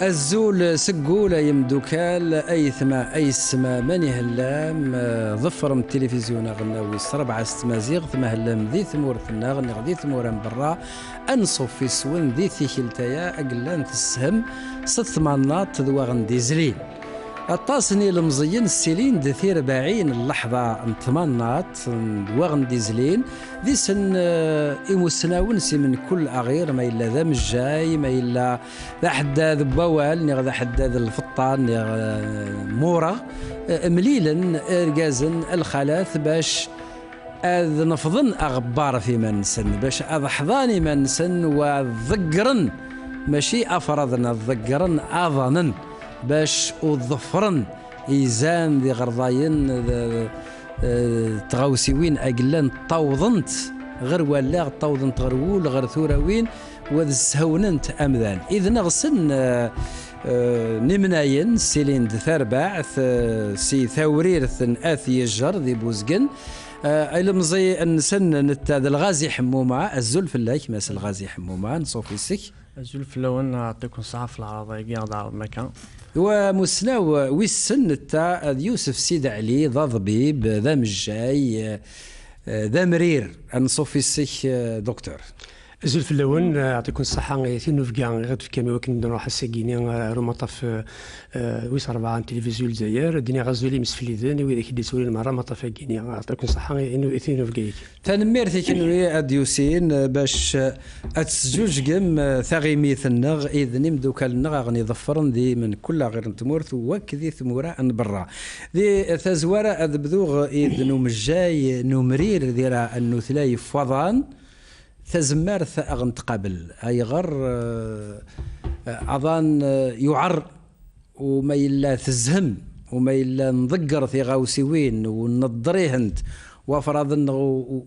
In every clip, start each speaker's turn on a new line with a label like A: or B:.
A: الزول سقول يمدوكال أي ثما أي سما ماني هلام ظفر من التلفزيون غناوي ربعة ست مازيغ ثما هلام ذي ثمور ثنا غني غدي ثمور من برا أنصف في سون ذي ثيكلتايا أقلان تسهم ست ثمانات ذوا غندي زلين الطاسني المزين السيلين دثير باعين اللحظة انتمانات وغندي زلين ذي سن إموسناون سي من كل أغير ما إلا ذا مجاي ما إلا ذا حداد بوال نغ ذا حداد الفطان مورا مليلا إرقازن الخلاث باش أذ نفضن أغبار في منسن باش أذ حضاني منسن وذقرن ماشي أفرضنا ذقرن أظنن باش وظفرن إيزان ذي غرضاين تغوسيوين أقلان طوضنت غير ولاغ طوضنت غرول غير ثوراوين وذ سهوننت أمذان إذ نغسن نمناين سيلين ثرباع سي ثورير آثي الجر ذي بوزقن المزي النسن نتاد الغازي حمومة الزلف اللايك ماس الغازي حمومة نصوفي سك
B: الزلف لو أن أعطيكم ساعة في العرضية قاعد على المكان
A: ومسناو ويسن تاع يوسف سيد علي ذا ضبيب ذا مجاي ذا مرير نصوفي سك دكتور
C: زلف اللون يعطيكم الصحة يتنو في كاع غير في كامي وكن نروح الساكيني روماطا في ويس 4 تلفزيون الجزائر الدنيا غازولي مسفلي ذاني وإذا كي ديسولي المرة ما طافاكيني يعطيكم الصحة إنه يتنو في كاع
A: تنميرتي كنوي أديوسين باش أتسجوج قم ثغيميث النغ إذ نمدوك النغ غني ظفرن ذي من كل غير نتمورث وكذي ثمورة أن برا ذي ثزورة أذبذوغ إذ نمجاي نمرير ذيرا أنه ثلاي فضان تزمار ثأغن تقابل أي غر أظن يعر وما إلا تزهم وما إلا نضقر في غاوسيوين ونضريهنت وفرضن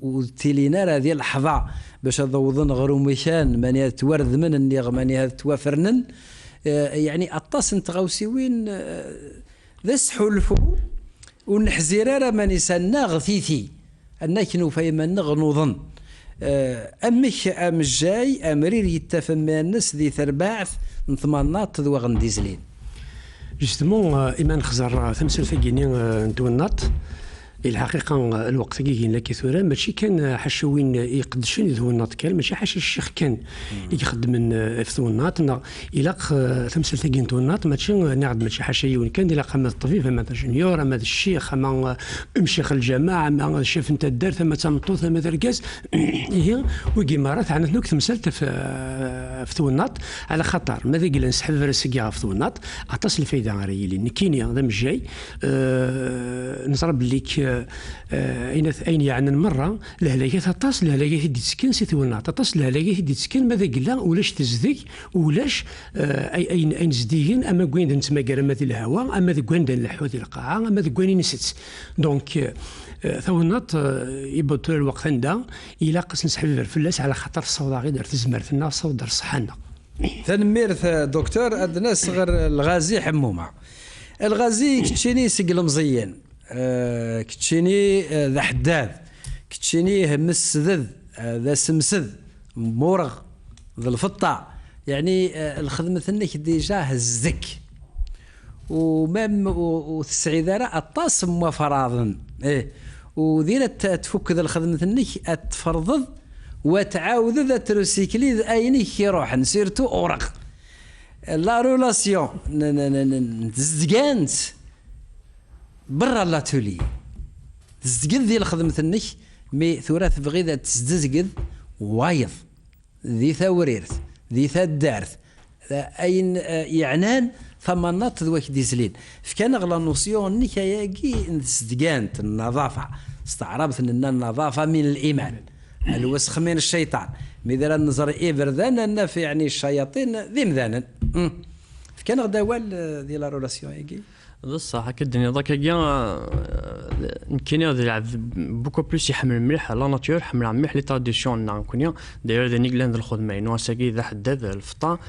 A: وتيلينا هذه اللحظة باش ضوضن غروميشان ماني تورد من النيغ ماني توافرنن يعني أطاس غاوسيوين ذا سحولفو ونحزيرارا ماني سنا غثيثي أنك نوفي من نغنوضن أمك جاي أمرير يتفهم الناس ذي ثرباعث نثمانات ذو غنديزلين
C: جستمون إيمان خزر ثمسل ثقيني ندونات الحقيقة الوقت كيجينا كثورة ماشي كان حشوين يقدشون يذونات كان ماشي حاش الشيخ كان يخدم من ثونات إلا ثمسل ثقين ثونات ماشي نعد ماشي حاشيون كان إلا قام الطبيب أما الجنيور أما الشيخ أما شيخ الجماعة أما شيف أنت الدار ثم تمطوط ثم دركاز هي وقيمارات عن ذوك ثمسلت في ثونات على خطر ماذا قال نسحب فرسكيا في ثونات عطاس الفايدة غيري نكيني هذا مش جاي نضرب لك أين يعني المرة لهلاقي تطاس لهلاقي هدي تسكن سيثونا تطاس لهلاقي هدي تسكن ماذا قلا ولاش تزدق ولاش أين زديين أما قوين نتما قرمات الهواء أما ذا قوين الحوت القاعة أما ذا قوين نسيت دونك ثونات يبطل الوقت عندها إلا قص نسحب الفلاس على خطر الصودا غير دار تزمر في الناس صودا صحنا
A: تنميرث دكتور أدنى صغر الغازي حمومة الغازي كتشيني سقل مزين كتشيني ذا حداد كتشيني مسذذ ذا سمسذ مورغ ذا الفطة يعني الخدمة انك ديجا هزك ومام وتسعيدارة الطاسم وفراضن وذينا تفك ذا الخدمة انك تفرضض وتعاود ذا تروسيكلي ذا اينك يروح نسيرتو اورق لا رولاسيون تزدقانت برا لاتولي تزدقد ذي الخدمة النك مي ثلاث بغيدة تزدقد وايض ذي ثوريرث ذي ثدارث أين يعنان ثمانات ذوك ديزلين فكان أغلى نوسيون نك ياقي تزدقانت النظافة استعربت أن النظافة من الإيمان الوسخ من الشيطان ماذا النظر إبردان أن في يعني الشياطين ذي مذانا فكان غدا وال ذي لا رولاسيون ياقي
B: بصح هكا الدنيا ضاك كاع يمكن يلعب بوكو بلوس يحمل مليح لا ناتور حمل مليح لي تراديسيون نكونيا داير ذا نيغلاند الخدمه نو ساكي ذا حداد الفطا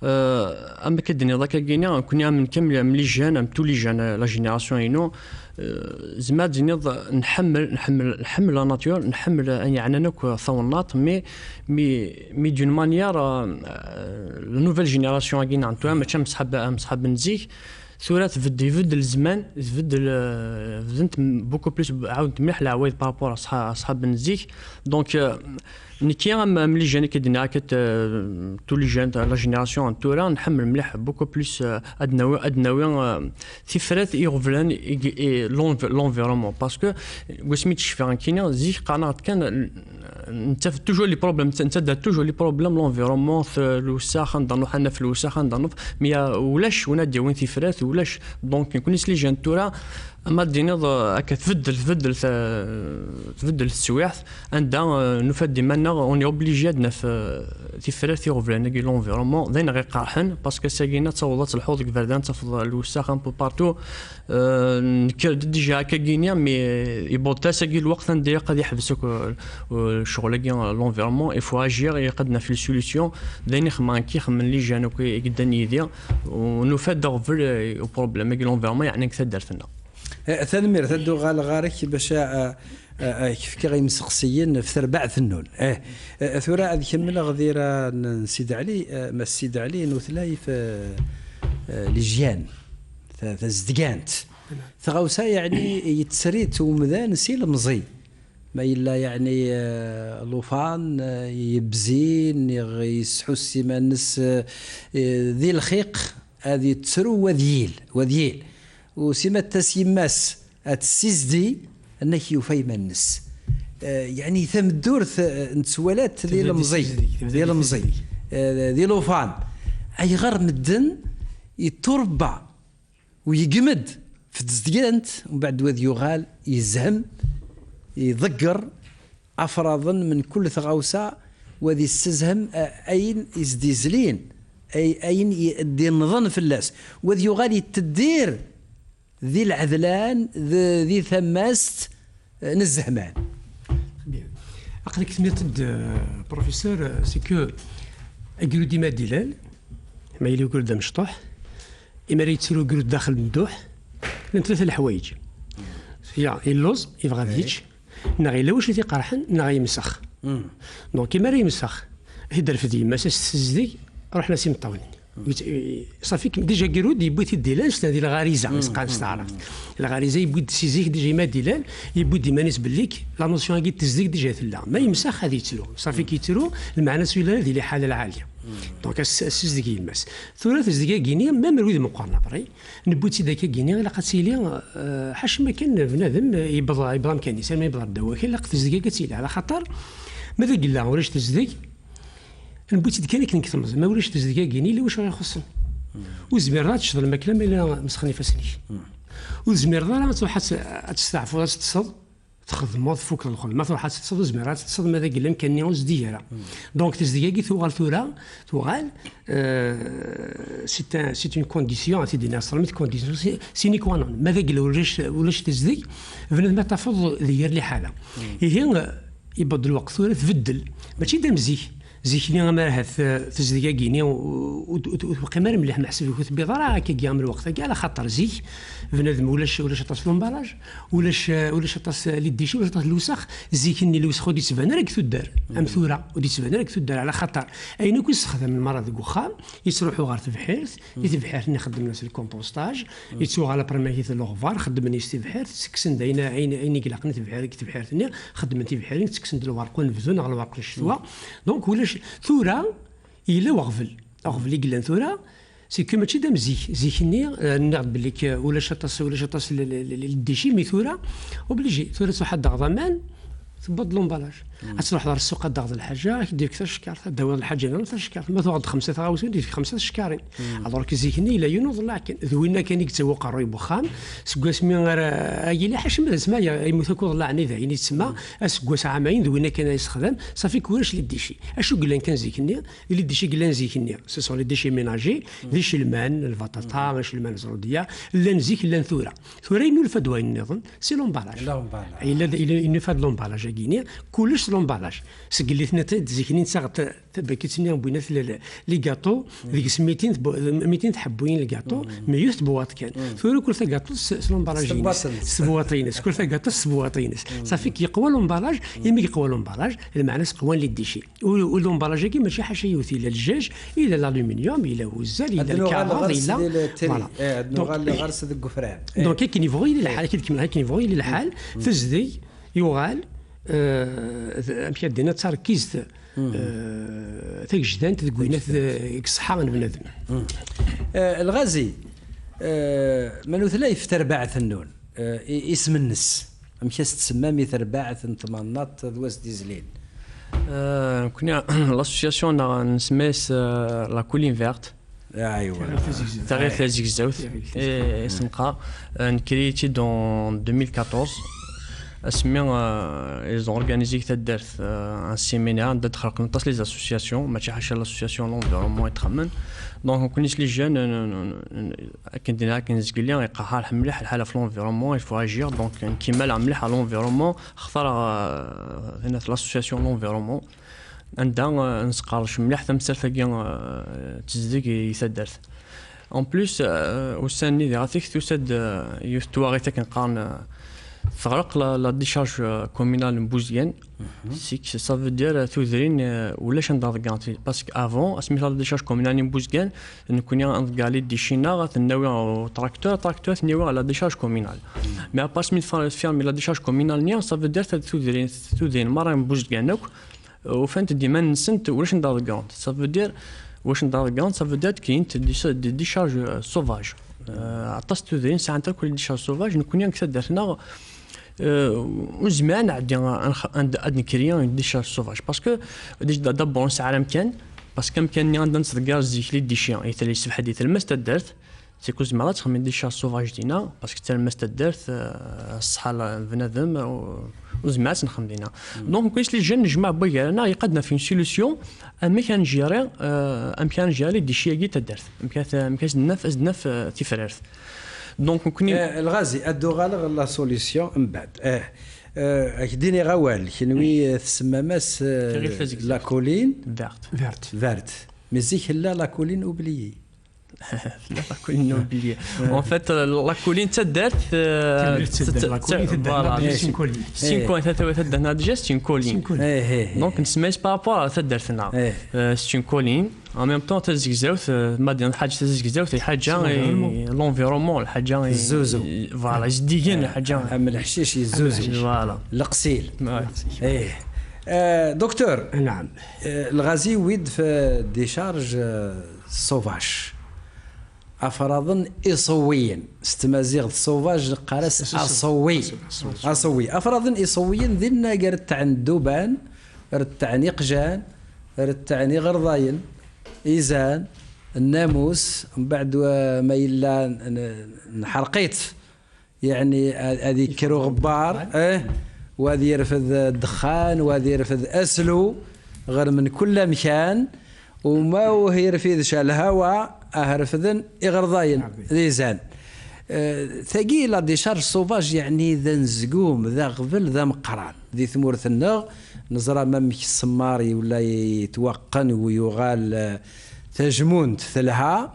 B: اما كدني ذاك كينا كنا من كامل من لي جان ام تو لي جان لا جينيراسيون اينو زعما دني نحمل لا ناتور نحمل يعني انا ثونات مي دون مانيير لا نوفيل جينيراسيون كينا انتو ما مسحب نزيك ثورة تبدل الزمان بدلت بوكو بلوس عاود مليح العوايد بارابور اصحاب النزيك دونك نكي ملي جاني كدنا كت تو لي جان لا جينيراسيون تورا نحمل مليح بوكو بلوس ادناوي ثفرات يغفلان لونفيرومون باسكو وسميت شفان كينا زيك قناعت كان انت توجور لي بروبليم انت دار توجور لي بروبليم لونفيرومون الوساخه نضنو حنا في الوساخه نضنو مي ولاش ونادي وين ثفرات ولاش دونك كونيس لي جان تورا اما دينا هكا تبدل السوايع عندها نفاد ديما اوني اوبليجي عندنا في تفرات يغفلنا كي لونفيرومون داين غير قارحن باسكو ساكينا تصوضات الحوض كبردان تفض الوساخ ان بو بارتو ديجا هكا كينيا مي يبوطا ساكي الوقت ندير قد يحبسك الشغل كي لونفيرومون يفو اجير يقدنا في السوليسيون داين خمان كي خمن لي جانو كي قدان يدير ونفاد دغفل البروبليم كي لونفيرومون يعني كثر درتنا
A: ثنمير تدو غارك باش كيف كي غيمسقسيين في تربع ثنون ثورة هذه كمل غديرة نسيد علي ما السيد علي نوثلاي في لجيان تزدقانت ثغوسا يعني يتسريت ومذان سيل مزي ما إلا يعني لوفان يبزين يسحو السيما الناس ذي الخيق هذه تسرو وذيل وسيما التسيماس السيزدي انك يوفي منس يعني ثم الدور نتسوالات ديال المزي ديال لوفان اي غير مدن يتربع ويقمد في التزديانت ومن بعد وذ يغال يزهم يضقر افراضا من كل ثغوسه وذي السزهم اين يزديزلين اين يدي النظن في اللاس وذ يغال يتدير ذي العذلان ذي ثماست نزهمان.
C: أقدر كتميت بروفيسور سي كو أقولوا ديما ديلال ما يلي يقول دا مشطوح إما يتسلو يقولوا داخل ممدوح لأن ثلاثة الحوايج هي اللوز يبغى ذيتش ناغي لا واش اللي قرحن ناغي يمسخ دونك إما يمسخ هدر في ديما سيزدي رحنا سي مطاولين صافي ديجا كيرود يبوت الديلال هذه الغريزه مسقان استعرف الغريزه يبوت سيزيك ديجا ما ديلال يبوت ديما نسبه ليك لا نوسيون كي تزيك ديجا ثلا ما يمسخ هذه تلو صافي كيترو المعنى سويلا هذه الحاله العاليه دونك السيزيك يمس ثلاث زيكا كينيا ما مروي مقارنه بري نبوتي داك كينيا لا قاتيلي حاش ما كان بنادم يبغى مكاني سما يبغى الدواء لا قت زيكا كتيلي على خاطر ماذا قلنا ولاش تزيك نبوتي كان كنكتم ما ولاش تزدقا كيني لا واش غيخصن وزميرات تشرب الماكله ما مسخني فاسني وزميرات تروح تستعفو تصد تخدموا فوق الخل ما تروح تصد زميرات تصد ماذا قال لهم كان نيوز ديالها دونك تزدقا كي ثوغال سي اون كونديسيون تي دينا صرمت كونديسيون سيني كوانون ماذا قال ولاش تزدق بنادم تفضل دير لي حاله هي يبدل الوقت ثورة تبدل ماشي دام زيكني ما هاث تزدقا كيني وقيمه مليح نحسب كنت بضرا كي من الوقت كاع على خاطر زيك بنادم ولاش طاس لومبالاج ولاش طاس لي ديشي ولاش طاس الوسخ زيكني الوسخ ودي تبان راك تدار امثوره ودي تبان راك تدار على خاطر اين كون استخدم المرض ذوك وخام يسروحوا غير تبحيرث يتبحيرث نخدم ناس الكومبوستاج يتسوق على برماكيث لوغفار خدم ني تبحيرث سكسن داينا عين قلق تبحيرث خدم تبحيرث سكسن الورق ونفذون على الورق الشتوى دونك ولاش ثورة إلا وغفل يقلن ثورة سي كو ماشي دام زيكني نعرض بليك ولاش طاس للديشي مي ثورة وبليجي ثورة واحد ضمان تبدل لومبالاج تروح دار السوق تاخذ الحاجه دير كثر شكار داور الحاجه انا كثر شكار ما تاخذ 5 غاوسين دير 5 شكارين الوغ كزيكني لا ينوض لا كان ذوينا كان يتسوق الروي بوخام سكواس مي غير اي حاجه ما اسمها يموت كود الله عني ذاين يتسمى سكواس عامين ذوينا كان يستخدم صافي كورش للديشي اشو قلنا كان زيكني اللي ديشي قلنا زيكني سي سون لي ديشي ميناجي ديشي المان البطاطا ماشي المان الزروديه لا نزيك لا ثوره ثوره ينو الفدوى النظام سي لومبالاج الا ينفاد لومبالاج كيني كلش لومبالاج سقليتنا تزيكنين ساغت باكيتني بوينات لي غاتو ديك 200 حبوين الكاطو ميوت بواط كان ثورو كل كاطو لومبالاج سبواطينس كل كاطو سبواطينس صافي كيقوى لومبالاج يمي يقوى لومبالاج المعنى قوان لي ديشي واللومبالاج كي ماشي حاجه يوثي لا الدجاج الى الالومنيوم الى وزال الى الكعبه الى
A: فوالا غرس الكفران
C: دونك كي يبغي الحال كي كيما كي يبغي الحال تزدي يغال مشى دينا تركيز تجدان تقوينات صحة بنادم
A: الغازي منو ثلاث فترباع ثنون اسم النس مشى تسمى مي ترباع ثمانات دواس ديزلين
B: كنا لاسوسياسيون نسميس لا كولين فيرت
A: ايوا
B: تاريخ زيكزاوث اسمقا نكريتي دون 2014 ils ont organisé un séminaire de خلقنا les associations ماشي حاجه l'association l'environnement يتخمن دونك كنيش لي جون كندير كنزقلي يقهر مليح الحاله في l'environnement il faut agir donc كيما مليح على l'environnement اختار هنا في l'association l'environnement عندها نسقارش مليح تمثل ثقي تزدق يسدرت en plus وساني دي غاتيك توسد يفتواغيتا كنقارن فرق لا ديشارج كومينال مبوزيان سيك سا فو دير تودرين ولاش ندار كانتي باسكو افون اسمي لا ديشارج كومينال مبوزيان نكون ندقالي ديشينا تناوي تراكتور تناوي على ديشارج كومينال مي باس مي فيرمي لا ديشارج كومينال نيا سا فو دير تودرين مره مبوزيانك وفانت ديما نسنت ولاش ندار كانت سا فو دير واش ندار كانت سا فو دير كاين ديشارج سوفاج عطاس تودرين ساعه كل ديشارج سوفاج نكون كتدرنا وزمان عاد نكريا ديشارج سوفاج باسكو دابور نسعى مكان باسكو كان عندنا نصدقار زيك لي ديشيان اي تالي السبحه ديال الماس تدارت سيكو زعما تخمم ديشارج سوفاج دينا باسكو حتى الماس تدارت الصحه البنادم وزعما نخمم دينا دونك كاينش لي جون نجمع بويانا يقدنا في سوليسيون اما كان جيري كان جيري ديشيا كي تدارت كان نفس تفرارت دونك كوني
A: الغازي ادو غالغ لا سوليسيون من بعد اكديني غوال كنوي تسمى ماس لا كولين فيرت مزيك لا لا كولين اوبليي
B: لا كولين اوبليي ان فيت لا كولين تدارت
C: لا كولين
B: سين تدارنا ديجا سين كولين دونك نسميش بابا تدارتنا سين كولين en même temps تزكزاوث ما دير حاجه تزكزاوث حاجه لونفيرومون الحاجه
A: الزوزو
B: فوالا جديين الحاجه
A: من الحشيش الزوزو
B: فوالا
A: القصيل دكتور
C: نعم
A: الغازي ويد في ديشارج سوفاج افراضا اصويا استمازيغ سوفاج قارس اصوي افراضا اصويا ذينا قرت عن دوبان رت عن يقجان رت عن غرضاين إيزان الناموس من بعد ما يلا نحرقيت يعني هذه كيرو غبار وهذه يرفض الدخان وهذه يرفض أسلو غير من كل مكان وما هو يرفض الهواء أهرفذن إغرضاين إيزان ثقيلة ديشارج سوفاج يعني ذا نزقوم ذا غفل ذا مقران ذي ثمور النغ نزرى ممك السماري ولا يتوقن ويغال تجمون تثلها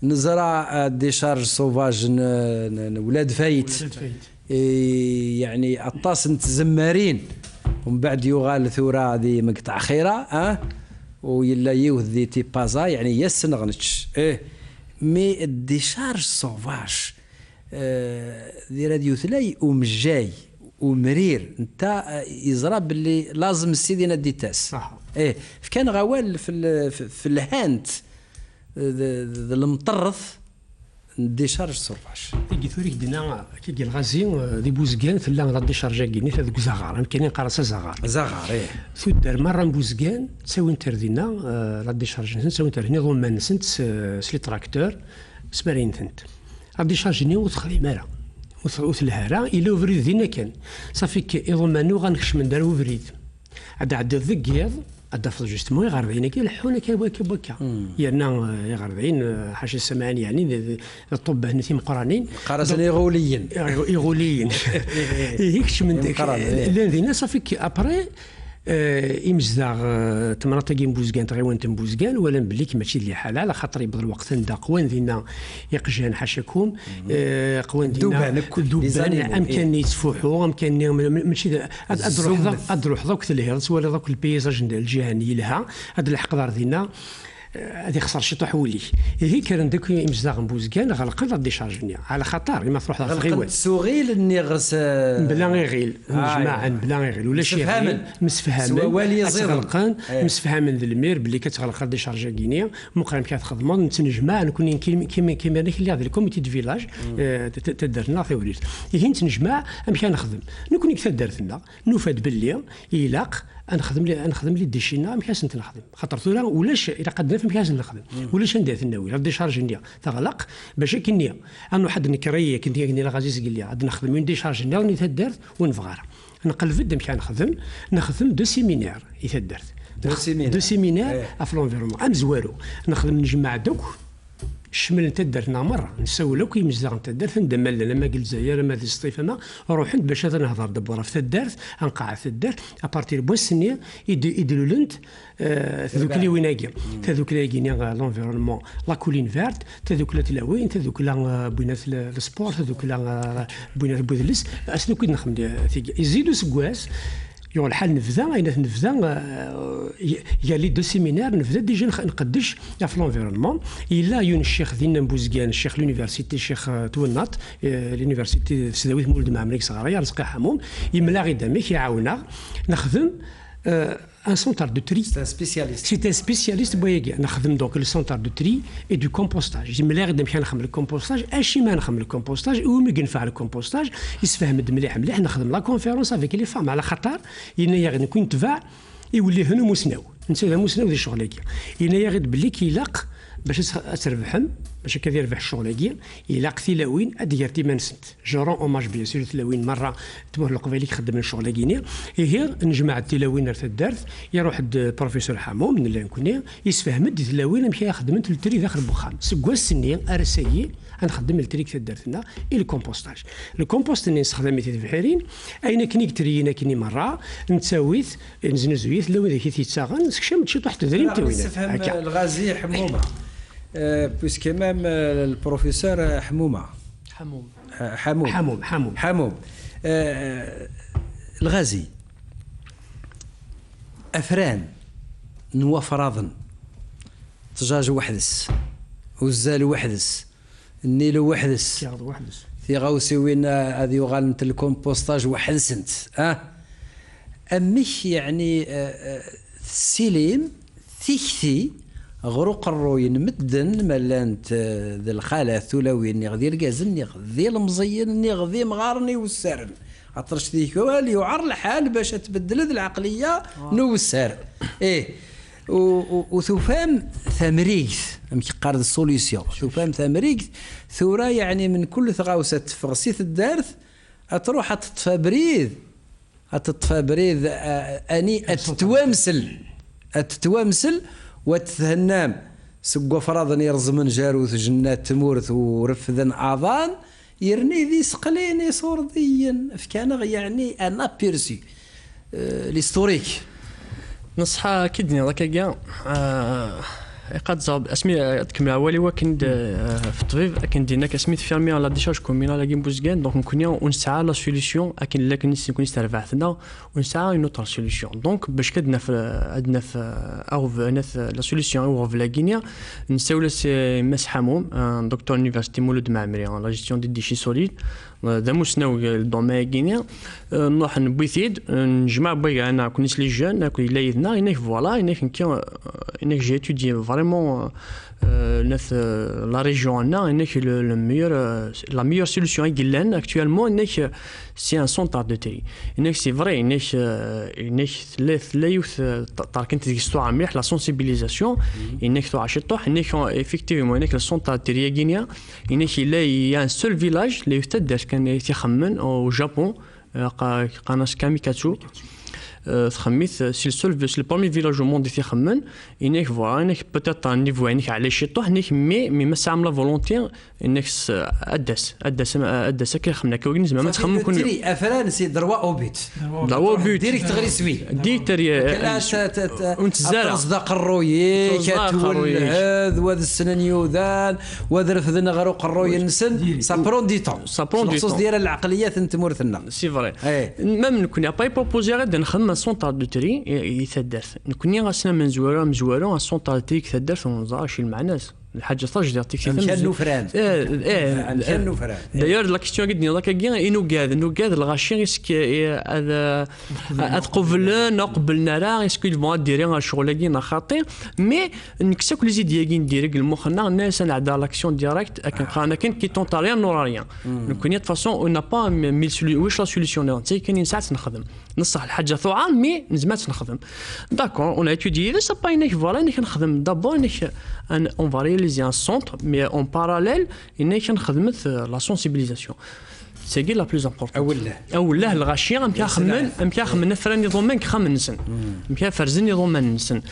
A: نزرى ديشارج سوفاج ولاد فايت يعني الطاس نتزمارين ومن بعد يغال ثورة ذي مقطع خيرة ويلا يوث ذي تيبازا يعني يسنغنش مي الديشارج سوفاج ذي راديو ثلاي ومجاي ومرير انت يزرب باللي لازم السيدي نديتاس
C: صح
A: كان غوال في الهانت المطرث ديشارج سوفاج
C: تيجي ثوريك دينا كي الغازي دي بوزكان ثلا لا ديشارج كيني هذوك زغار كاينين قراص زغار ثدار مره بوزكان تساوي تردينا لا ديشارج تساوي تردينا ضمان سنت سلي تراكتور سبارين ثنت لا ديشارج ني وتخلي مالا وثلهارا إلا وفريد دينا كان صافي كي إضمانو غنكش من دار وفريد عاد الذكيض عاد فضل جوستمون يغرضين كي الحونه كبكا يعني يغرضين حاشا السمعان يعني الطب هنتي مقرانين
A: قراصين يغوليين
C: هيكش من داك الذين صافي كي ابري إمزداغ تمرات كي مبوزكان تغيوان تنبوزكان ولا مبليك ماشي اللي حالة على خاطر يبغى الوقت ندا قوان دينا يقجان حاشاكم قوان دينا دوبان أمكن يتفوحوا أمكن ماشي أدروح ذوك الهيرس ولا ذوك البيزاج الجهني لها هاد الحقدار دينا هذه خسر شي طحولي هي كان داك امزداغ مبوزكان غلق ديشارجني على خطر ما تروح
A: غلق سوغيل النغس
C: بلا غير جماعه بلا غير ولا شي مسفهما
A: والي
C: غلقان مسفهما المير بلي كتغلق ديشارج كينيا مقرم كتخدموا نتنجمع نكون كيما اللي هذا الكوميتي دو فيلاج تدرنا في وليد هي نتنجمع امشي نخدم نكون كتدرتنا نفاد باللي يلاق نخدم لي ديشينا مكاس نخدم خاطر ثورا ولاش الا قد في مكاس نخدم ولاش ندير الناوي لا ديشارج ندير تغلق باش كنيا انا واحد نكريه كني لا غازيز قال لي غادي نخدم من ديشارج ندير ني تدرت ونفغار نقلب مكان نخدم دو سيمينار يتدرت دو سيمينار في لونفيرمون زوارو نخدم نجمع دوك شمل انت درنا مره نسولو كي مزاغ انت درت ندم لما قلت زاير ما دي الصيفه روح باش هذا نهضر دبره في الدرت نقع في الدرت ابارتير بوسنيه يديروا لنت تذوك لي ويناكي تذوك لي كينيا لونفيرونمون لا كولين فيرت تذوك لا تلاوين تذوك لا بوينات السبور تذوك لا بوينات بوذلس اسنو كي نخدم يزيدوا سكواس يو الحال نفذا يا لي دو سيمينار نفذا ديجا نقدش في لونفيرونمون الا يون الشيخ دينا مبوزكان الشيخ لونيفرسيتي الشيخ توناط لونيفرسيتي سداويت مولد معمريك صغاريه رزقي حموم يملا غي دامك يعاونا نخدم un centre de tri. C'est un spécialiste بوياكي نخدم دونك لو سونتر دو تري اي دو كومبوستاج يملا غير نمشي نخدم الكومبوستاج اشي ما نخدم الكومبوستاج ومي نفعل الكومبوستاج يسفهم مليح نخدم لا كونفيرونس افيك لي فام على خاطر ينايا غير نكون تبع يولي هنا مسناو نسيو مسناو ديال شغلك ينايا غير بلي كيلاق باش تربحهم باش كذا يربح الشغل يلاق ثلاوين اديرتي ما نسنت جورون اوماج بيان سور ثلاوين مره تبوه القبيلي خدم الشغل كينيا هي نجمع التلاوين راه الدرت يروح البروفيسور حموم من اللي نكون يسفهم التلاوين مشى يخدم التري داخل البخام سكوا السنيه ارسيي نخدم التريك درتنا الكومبوستاج الكومبوست اللي نستخدم في البحيرين اين كنيك ترينا كني مره نتساويت نزنزويت لو ذاك تيتساغن سكشم تشي واحد تدريم
A: توينا الغازي حمومه بويسك مام البروفيسور حموم الغازي افران نوا فراضن تجاج وحدس وزال وحدس النيلو وحدس في غاوسي وين هذه يغالنت الكومبوستاج وحدسنت امش يعني السليم ثيكثي غروق الروين مدن ملانت ذي الخالة ثولوي نغذي الكازن نغذي المزين نغذي مغارني والسرن عطرش ذيك والي وعر الحال باش تبدل ذي العقلية نو السر ايه وثفام ثمريث مش قارد السوليسيون ثفام ثمريث ثورة يعني من كل ثغاوسة تفغسيث الدارث أتروح أتطفى بريد أني أتتوامسل وتتهنام سقوا فراضن يرزمن جاروث جنات تمورث ورفذن أعضان يرني ذي سقلين يصور ذيا فكان يعني أنا بيرسي الهستوريك
B: نصحى كدني ذاك كاع قد زاب اسمي تكمل اولي وكن في الطبيب كان دينا كسميت فيرمي على ديشارج كومينال لا بوزغان دونك نكون ونسعى لا سوليسيون لكن لكن نكون استرفعتنا ونسعى اون اوتر سوليسيون دونك باش كدنا في عندنا في اوف لا سوليسيون او في لا غينيا نساو مس حموم دكتور يونيفرسيتي مولود معمري لا جيستيون دي ديشي سوليد ذا مسناو الدومين غينيا نروح نبويثيد نجمع بيا انا كنت لي جون كي لايدنا انك فوالا انك جي اتودي فريمون la région la meilleure solution actuellement c'est un centre de tri c'est vrai la sensibilisation effectivement le centre de tri il y a un seul village au Japon Kamikatsu تخميت سي le premier village au monde في خمن انك فوالا انك بوتيت ان نيفو انك على شي طوح انك مي ما عامله فولونتي انك ادس كي خمنا كي زعما ما تخمم كون
A: تري افرانسي دروا اوبيت ديريكت غير سوي
B: ونتزارع
A: تصدق الروي كتول هذا وهذا السنن يوذان وهذا رفذنا غير قروي النسن سا برون دي طون الخصوص ديال العقليات نتمورثنا
B: سي فري ميم نكون باي بروبوزي غير نخمم سونطال دو تري يتدرس نكوني غاسنا من زوارو سونطال تري يتدرس ونزار شي المعناس الحاجه صاج ديال تيكسي
A: كانوا فران كانوا فران
B: دايور لا كيستيون قدني لا كاين انو قاد الغاشي اسكي هذا اتقبل نقبلنا راه اسكو بون ديري شغل كاين خاطي مي نكسا كل زيد ياكين ديريك المخنا الناس نعدا لاكسيون ديريكت انا كاين كي طونطاريان نوراريان نكون دو فاصون اون با ميل واش لا سوليسيون تي كاين ساعات نخدم نصح الحاجه ثوعان مي نزمات نخدم داكور اون اتودي سا با انك فوالا انك نخدم دابور انك on va réaliser un centre, mais en parallèle, il y a la sensibilisation. C'est la plus importante. أوله الغاشية أمكيا نفرن يضمن كخمن سن أمكيا فرزن يضمن سن.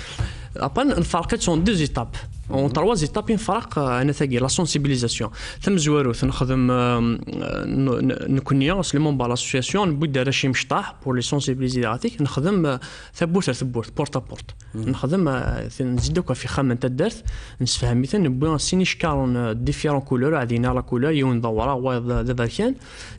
B: Après, نفرقت sont deux étapes. En trois étapes نفرق أنا ثقي la sensibilisation. ثم زوارو نخدم نكونيا سليمون با l'association نبدا رشي مشطاح pour les sensibiliser عليك نخدم ثبوت بورت بورت. نخدم نزيدوك في خامن تدرت نسفهم مثلا نبغي نسيني شكارون ديفيرون كولور عادينا لا كولور يون دورا وايض ذا كان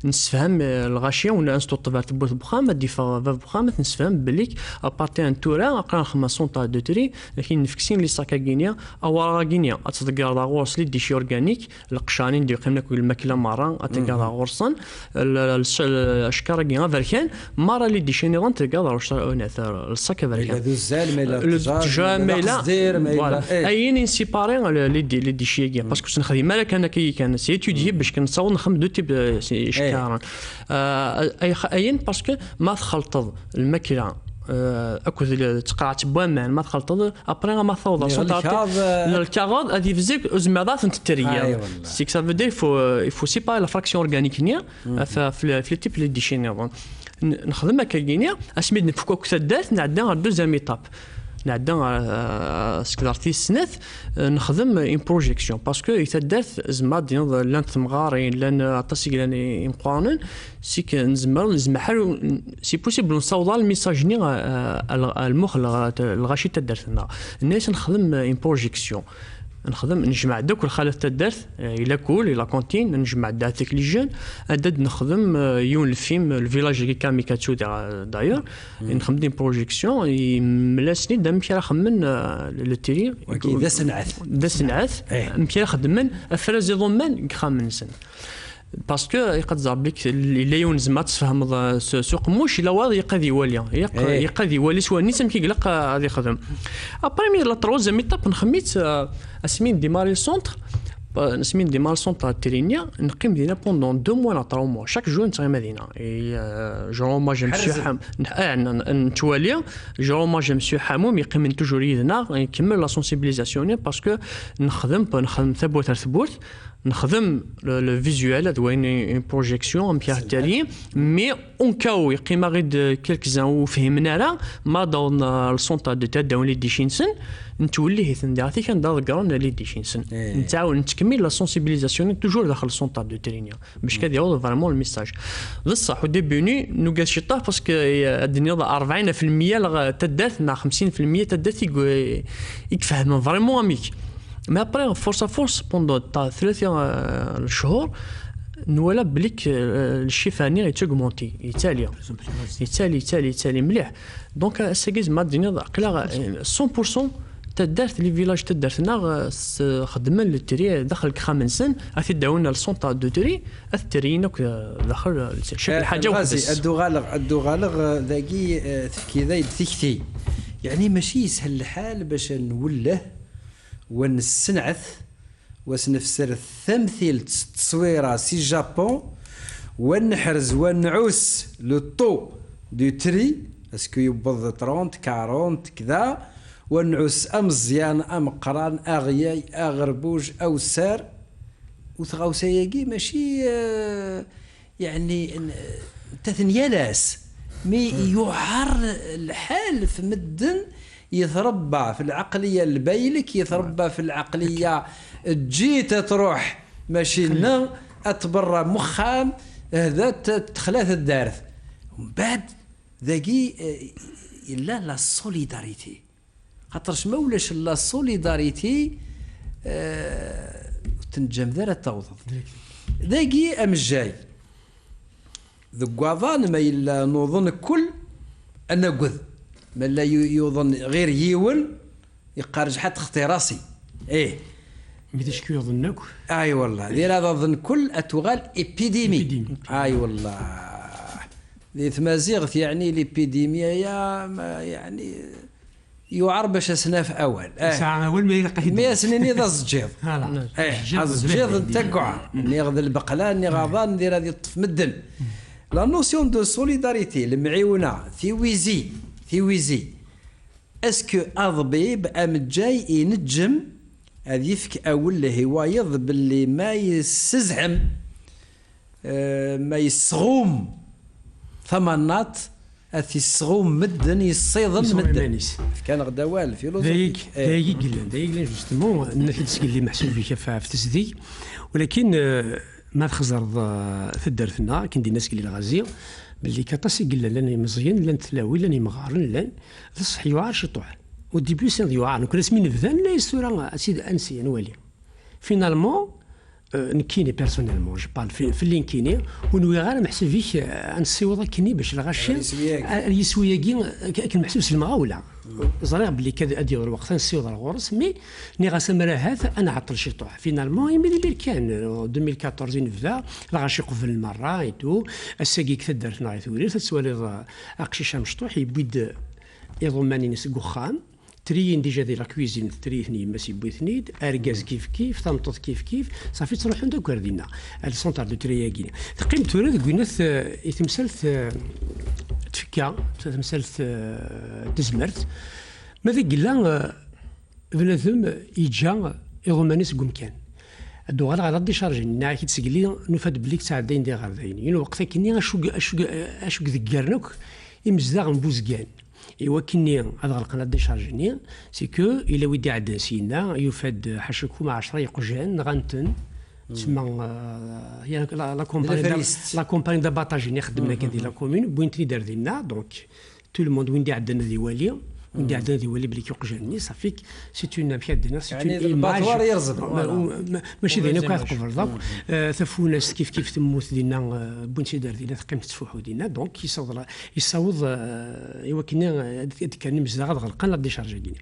B: نسفهم الغاشيه ولا نستوط تبعت بوث بخام ديفا بخام نسفهم بليك ابارتي ان تورا اقرا 500 دو تري لكن نفكسين لي ساكا غينيا او غينيا اتذكر لا غورس لي ديشي اورغانيك القشانين ديال قيمنا كل الماكله مره اتذكر لا غورسن الاشكار غينا فالكان مره لي ديشي نيران تلقى الساكا فالكان التجامع اين سيباري لي ديشي باسكو سنخدم مالك انا كان سي اتودي باش كنصور نخدم دو تيب اشكال اين باسكو ما تخلط الماكله اكو تقرا تبان ما تخلط ابري ما ثوض الكاغود هذه فيزيك زمادات نتريا سي كسا فو دي فو سيباري لا فراكسيون اورغانيك نيا في لي تيب لي ديشي نخدم هكا كينيا اسميد نفكو كسدات نعدا دوزيام ايطاب نعدا سكلارتي سنث نخدم ان بروجيكسيون باسكو يتدرت زماد لان ثمغارين لان عطاسي لان يمقانن سي كنزمر نزمحل سي بوسيبل نصوض الميساج ني المخ الغاشي تدرتنا الناس نخدم ان بروجيكسيون نخدم نجمع دوك الخالات تدرت الى كول الى كونتين نجمع داتك لي جون عدد نخدم يون الفيلم الفيلاج كي كاميكاتسو داير نخدم دي بروجيكسيون ملاسني دام كي خمن لو تيري
A: ذا سنعث
B: مكي خدمن افراز يضمن خامن سن باسكو يقد زابليك لا يونزما تفهم سوق موش الا واض يقضي واليا يقضي والي سوا نيسم كيقلق غادي يخدم ابري مي لا تروزيام ايطاب نخميت اسمين ديماري سونتر نسمين ديمار سونتر تيرينيا نقيم دينا بوندون 2 موا لا 3 موا شاك جو نتاع مدينه جو ما جا مسيو حام نتوالي جو ما جا مسيو حاموم يقيم توجور يدنا نكمل لا سونسيبيليزاسيون باسكو نخدم ثبوت نخدم لو فيزوال دوين اون بروجيكسيون بيار تالي مي اون كاو يقيم غير كيلك زان وفهمنا راه ما دون السونطا دو تاع داون لي ديشينسن نتولي هي نديرتي كندار كرون لي ديشينسن نتاعو نتكمل لا سونسيبيليزاسيون توجور داخل السونطا دو ترينيا باش كديروا فريمون الميساج بصح وديبوني نوكا شي طاف باسكو الدنيا 40% تدات مع 50% تدات يفهم فريمون اميك مي ابري فورس بوندو تاع 3 شهور نولا بليك الشيفاني يتوغمونتي يتالي مليح دونك ساكيز ما الدنيا قلا 100% تدارت لي فيلاج تدارتنا خدمنا للتري داخل خامن سن اثي داونا السونطا دو تري الترينا داخل شكل حاجه وحده
A: الدوغالغ ذاكي تفكي ذا تكتي يعني ماشي يسهل الحال باش نوله ونسنعث وسنفسر التمثيل تصويره سي جابون ونحرز ونعوس لو طو دو تري اسكو يبض 30 40 كذا ونعوس مزيان قران اغياي اغربوج او سار وثغاوساياكي ماشي يعني تثنيالاس مي يعر الحال في مدن يتربى في العقليه البيلك، يتربى في العقليه جيت تروح ماشي اتبرى مخام هذا تخلاث الدارث ومن بعد ذاكي الا لا سوليداريتي، خاطرش ما ولاش لا سوليداريتي تنجم ذا توضض ذاكي ام الجاي ذكواظان ما إلا نوظن كل أنا قذ ما لا يوظن غير يون يقارج حتى اختي راسي ايه
C: ميداش كي يظنك
A: اي والله دير هذا ظن كل اتوغال ايبيديمي اي والله ذي تمازيغ يعني ليبيديميا يا يعني يعر باش اسناف اول
C: ساعه اول ما يلقى
A: 100 سنين ذا الزجيض
C: لا
A: الزجيض تقع نيغذ البقلان نغاضان ندير هذه الطف مدن لا نوسيون دو سوليداريتي المعيونه ثيويزي اسكو اضبيب ام جاي ينجم هذا يفك اول هوايض باللي ما يستزعم ما يصغوم ثمنات اثي الصغوم مدن يصيضن مدن كان غدا والو فيلوزوفي
C: دايق قلنا جوستمون الناس اللي محسوب فيك في تسدي ولكن ما تخزر في الدرثنا كندي الناس اللي غازيه باللي كطاسي قلنا لاني مزيان لان تلاوي لاني مغارن لان الصح يوعر شطوح وديبلو سان يوعر كل اسمين بذان لا يسورا سيد انسي نوالي فينالمون نكيني بيرسونيلمون جو بال في اللي نكيني ونوي غير محسب فيك نسيوض كني باش الغاشي يسوياكي كان محسوس المغاوله زريغ بلي كذا ادي الوقت نسيوض الغرس مي ني غاسمرا هذا انا عطل شي طوح فينالمون يمي اللي كان 2014 نبدا الغاشي قبل المره ايتو الساقي كثدرت ناي ثوري تسوالي اقشيشه مشطوح يبيد يضمني نسقو خام تريين ديجا ديال لا كويزين تريثني ماشي بويثنيد اركاز كيف تمطط كيف صافي تروحوا عندك وردينا السونتر دو ترياكين تقيم تورد قلنا يتمثلت تفكا تمثلت تزمرت ماذا قلنا بنادم يجا يغمانيس كان الدوغال على دي شارجي ناكي تسقلي نفاد بليك ساعدين دي غردين يعني وقتها كني اشوك ذكرنك يمزداغ نبوزكان ايوا كني هذا القناه دي شارجيني سي كو الا ودي عاد سينا يفاد حشكو مع 10 يقجان غانتن تسمى هي لا كومباني دا باتاجيني خدمنا كندي لا كومون بوينتري دار دينا دونك تو لو موند وين دي عندنا ديوالي وندي عندنا ديوالي بلي كيقجاني صافيك سي اون بيات دينا سي اون
A: الباطوار يرزب
C: ماشي دينا كتقبل دونك ثفوناس كيف تموت دينا بوينتري دار دينا تقيم تفوحو دينا دونك يصوض ايوا كنا كان مزدا غلقان لا ديشارجي دينا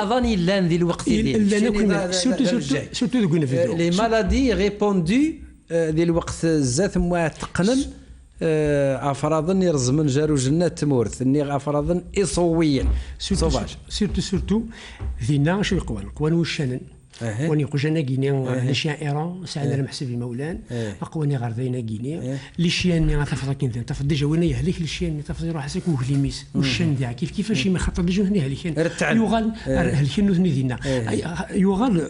A: اظني لان ذي الوقت ديال
C: سورتو دوك
A: لي مالادي ريبوندي ذي الوقت زات ما تقنن افراضن يرزمن جارو جنات تمورث اني افراضن اصويا سورتو ذينا شو القوان وشانن واني قجنا غيني لشيان ايران سعنا المحسبي مولان اقواني غردينا غيني لشيان تفضل كنت تفضل ديجا وين يهلك لشيان تفضل يروح حسك وهليميس والشان ديالك كيفاش ما خاطر ديجا هنا هلكين يغال هلكين ثني دينا يغال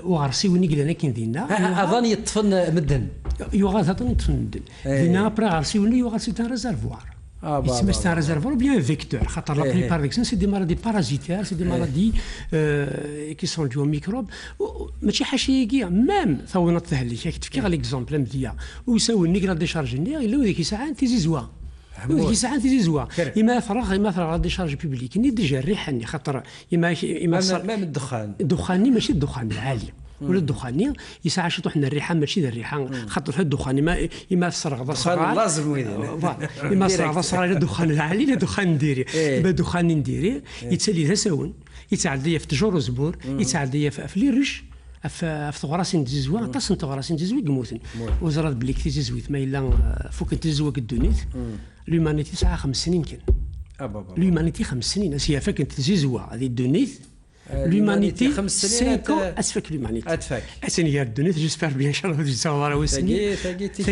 A: وغرسي وين قلنا كاين دينا اظن يطفن مدن
C: يغال هذا يطفن مدن دينا برا غرسي وين يغال سي تاع ريزرفوار يسمى سي ان ريزرفوار بيان فيكتور خاطر لا بليبار ديكسون سي دي مالادي بارازيتير سي دي مالادي كي سون ديو ميكروب ماشي حاشيه ميم ثونا تهلك تفكي على ليكزومبل مديا ويساوي نيكرا ديشارج نير الا ديك الساعه تيزي زوا ديك الساعه تيزي زوا اما فراغ ديشارج بيبليك ني ديجا ريحني خاطر اما الدخان ماشي الدخان العالي ولا الدخاني يسعى شي طحنا الريحه ماشي ذا الريحه خاطر هاد الدخان ما الصرغ صرا
A: لازم وين
C: ما صرغ صرا الدخان العالي لا دخان نديري با دخان نديري يتسالي ذا ساون يتعدى في تجور زبور يتعدى في ليرش في ثغراسين تزوا تصن ثغراسين تزوا يموتن وزرات بليك تزويت ما الا فوق تزوا الدنيت لومانيتي ساعه 5 سنين كان لومانيتي 5 سنين سي فاك تزوا هذه الدنيت l'humanité 5 ans اسفك l'humanité
A: ادفك
C: اسني يا الدنيا جيسبر بيان شاء الله تصور وسني ثقيت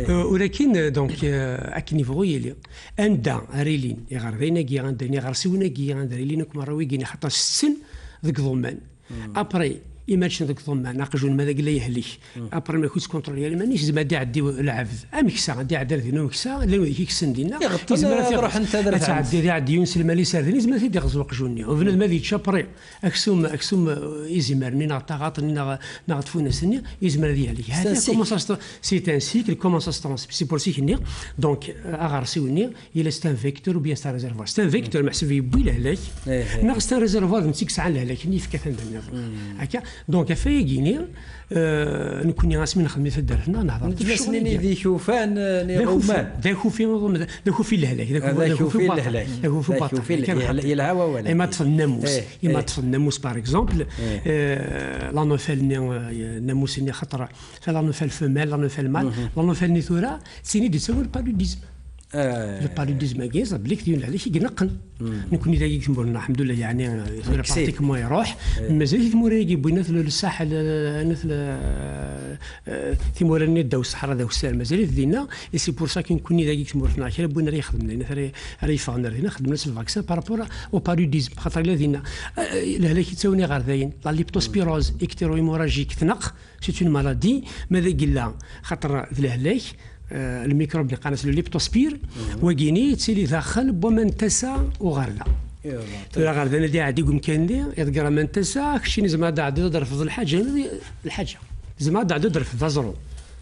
C: ولكن دونك اكني فويلي اندا ريلين يغردينا كي غندني غرسونا كي غندريلينا كما راوي كاين حتى السن ذك ضمان ابري ايماجين ذاك الظلمه ناقجون ماذا قال لي يهليك ابري ما كنت كونترولي مانيش زعما دي عدي العبد امكسا دي عدي ذي نوكسا لا ذيك سندينا
A: تروح انت
C: تعدي دي عدي يونس المالي ساردني زعما تيدي غزو قجوني وفنا ما ذي تشابري اكسوم يزمر نينا طاغات نينا نغطفونا سني يزمر ذي عليك هذا كومون سا سي ان سيكل كومون سا سترانس سي بور سيك ني دونك اغارسيوني الى ستان فيكتور وبيان ستان ريزرفوار ستان فيكتور محسوب يبوي لهلاك ناقص ستان ريزرفوار نتيك ساعه لهلاك ني في كثن هكا دونك فايقيني نكون راسمي نخدم في الدار هنا نهضر
A: تجلسني ذي شوفان ني رومان
C: ذاك في الهلاك
A: ذاك في الهلاك
C: ذاك في
A: الهوا ولا
C: اما طفل الناموس اما طفل الناموس باغ اكزومبل لا نوفل ناموس ني خطره لا نوفل فمال لا نوفل مال لا نوفل ني ثورا سيني دي سول بالوديزم البالوديزم كيز بليك ديال عليك ينقن نكون اذا يكملنا الحمد لله يعني بارتيك ما يروح مازال ثموريكي بينا الساحل مثل ثمورني داو الصحراء داو السال مازال دينا اي سي بور سا كنكون اذا يكملنا كي بغينا يخدم لنا راه فاغنا هنا خدمنا في الفاكسان بارابور او بالوديزم خاطر لا دينا لهلاك تساوني غير ذاين لا ليبتوسبيروز اكتيرو هيموراجيك تنق سي اون مالادي ماذا قلنا خاطر في الهلاك الميكروب اللي قانس الليبتوسبير وكيني تسيلي داخل بومن تسا وغردا غردا دي عادي مكان لي يذكر من تسا كشي زعما عادي يضرب في الحاجه زعما عادي يضرب في فازرو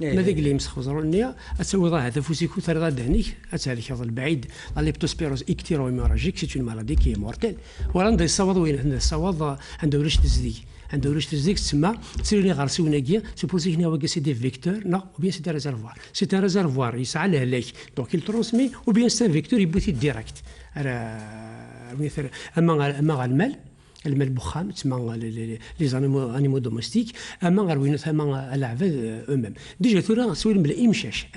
C: ماذا قال لي مسخ فازرو النيه اسوي هذا فوسيكو ثري دهنيك اتالك هذا البعيد الليبتوسبيروز اكتيرو هيموراجيك سي اون مالادي كي مورتيل ولا ندير الصواد وين عندنا الصواد عنده ريش تزديك عنده ريش تزديك تسمى تسيري غارسي وناكيا سي بور سي هنا واكا سي دي فيكتور نو او بيان سي دي ريزرفوار سي ان ريزرفوار يسعى لهلاك دونك يل ترونسمي او بيان سي ان فيكتور يبوتي ديريكت اما المال بخام تسمى لي زانيمو دوموستيك اما غير وين ثما العباد امام ديجا ثورا سويل بلا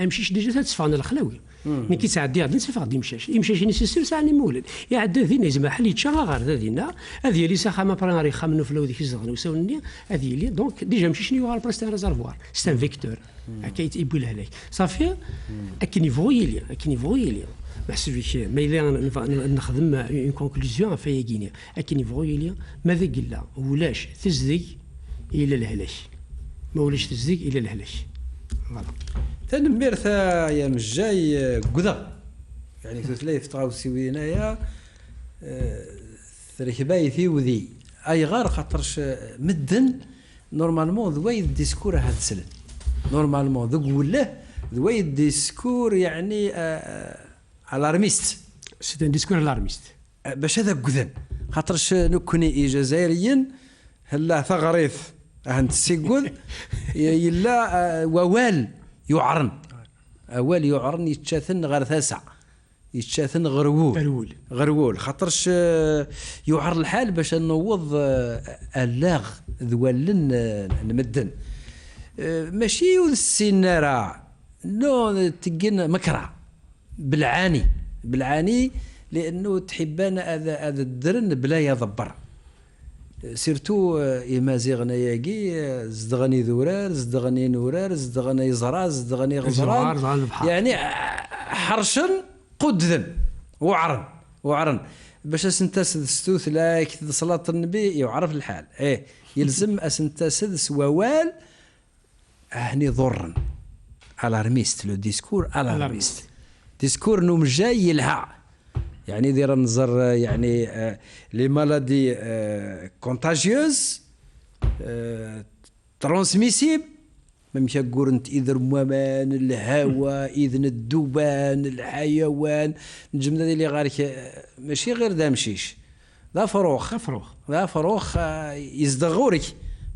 C: امشيش ديجا تصفان الخلاوي ملي كيتعدي عاد نصفق دي يمشاش نيسيسير ساعني مولد يعدى ذينا يزما حل يتشغى غير ذينا هذه اللي ساخا براناري خامنو في ذيك الزغن وساوني هذه اللي دونك ديجا مشيش نيوغال بريستان ريزرفوار سي ان فيكتور هكا يبوي لها لك صافي اكن يفويلي محسوبيش ما الا نخدم اون كونكلوزيون في غينيا اكن يفويلي ماذا قلنا ولاش تزدق الى الهلاك ما ولاش تزدق الى الهلاك فوالا
A: تنميرثا يا مجاي قذا يعني ثلاث تراوسي هنايا ثريكبايثي وذي اي غار خاطرش مدن نورمالمون ذوي الديسكور هاد السنه نورمالمون ذو ولا ذوي الديسكور يعني الارميست
C: سي ان ديسكور الارميست
A: باش هذا قذا خاطرش نكوني جزائريا هلا ثغريث هانت سيقول يلا ووال يعرن أول يعرن يتشاثن غير ثاسع يتشاثن غرول خاطرش يعر الحال باش نوض اللاغ ذولن نمدن ماشي والسنارة نو تقين مكرع بالعاني لأنه تحبان هذا الدرن بلا يضبر سيرتو إمازيغنا ياكي زدغني ذورار زدغني نورار زدغني زرا زدغني غزران يعني حرشن قدذن وعرن باش اسنتاسد ستوث لايك صلاة النبي يعرف الحال يلزم اسنتاسد سوال هني ضرن الارميست لو ديسكور الارميست ديسكور نوم جاي يلها يعني دير نظر يعني لي مالادي كونتاجيوز ترانسميسيب ممشى قرنت إذا مومان الهواء إذن الذبان الحيوان الجملة اللي غير ماشي غير دا مشيش ذا فروخ يزدغورك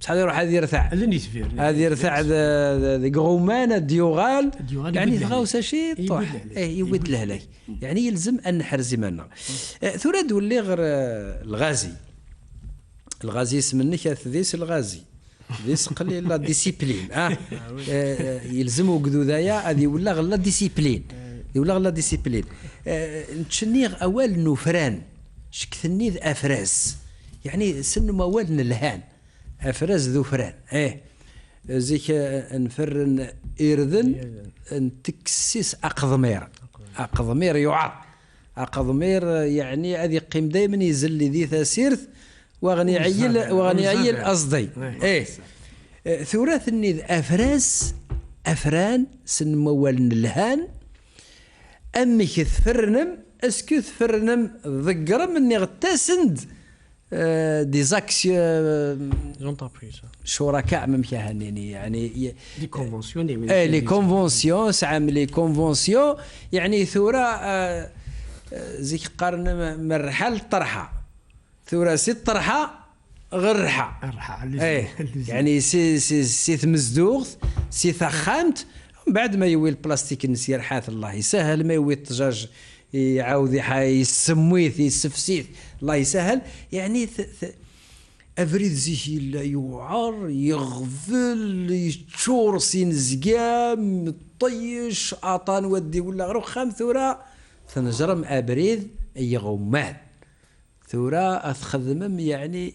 A: بصح يروح هذه يرثع هذه يرثع ذي غومان الديوغال يعني ثغاوسه شي طوح يود له يعني يلزم ان نحرزي منا ثورة تولي غير الغازي اسم ذيس الغازي ذيس قليل لا ديسيبلين يلزم وقدو ذايا هذه ولا غلا ديسيبلين نتشنيغ اول نفران شكثني افراس يعني سن موال نلهان افراز ذو فران زيك نفرن إرذن نتكسس أقضمير يعر أقضمير يعني هذه قيم دائما يزل ذي ثاسيرث وغني عيل قصدي ايه ثورة النيذ افران سن موال الهان امي كثفرنم اسكو ثفرنم ذكر مني غتاسند دي
B: زونتربريز
A: شركاء ممكن يعني
C: دي كونفونسيون
A: لي كونفونسيون سعام لي كونفونسيون يعني ثورة زيك قارن من رحل طرحة ثورة سي طرحة غير رحة يعني سي ثمزدوغ سي ثخامت من بعد ما يوي البلاستيك نسير حاث الله يسهل ما يوي الدجاج يعاود يسمويث يسفسيث الله يسهل يعني افريد زيه لا يوعر يغفل يتشور سين زقام طيش اطان ودي ولا غير خام ثوره تنجرم ابريد اي غمان ثوره اخذمم يعني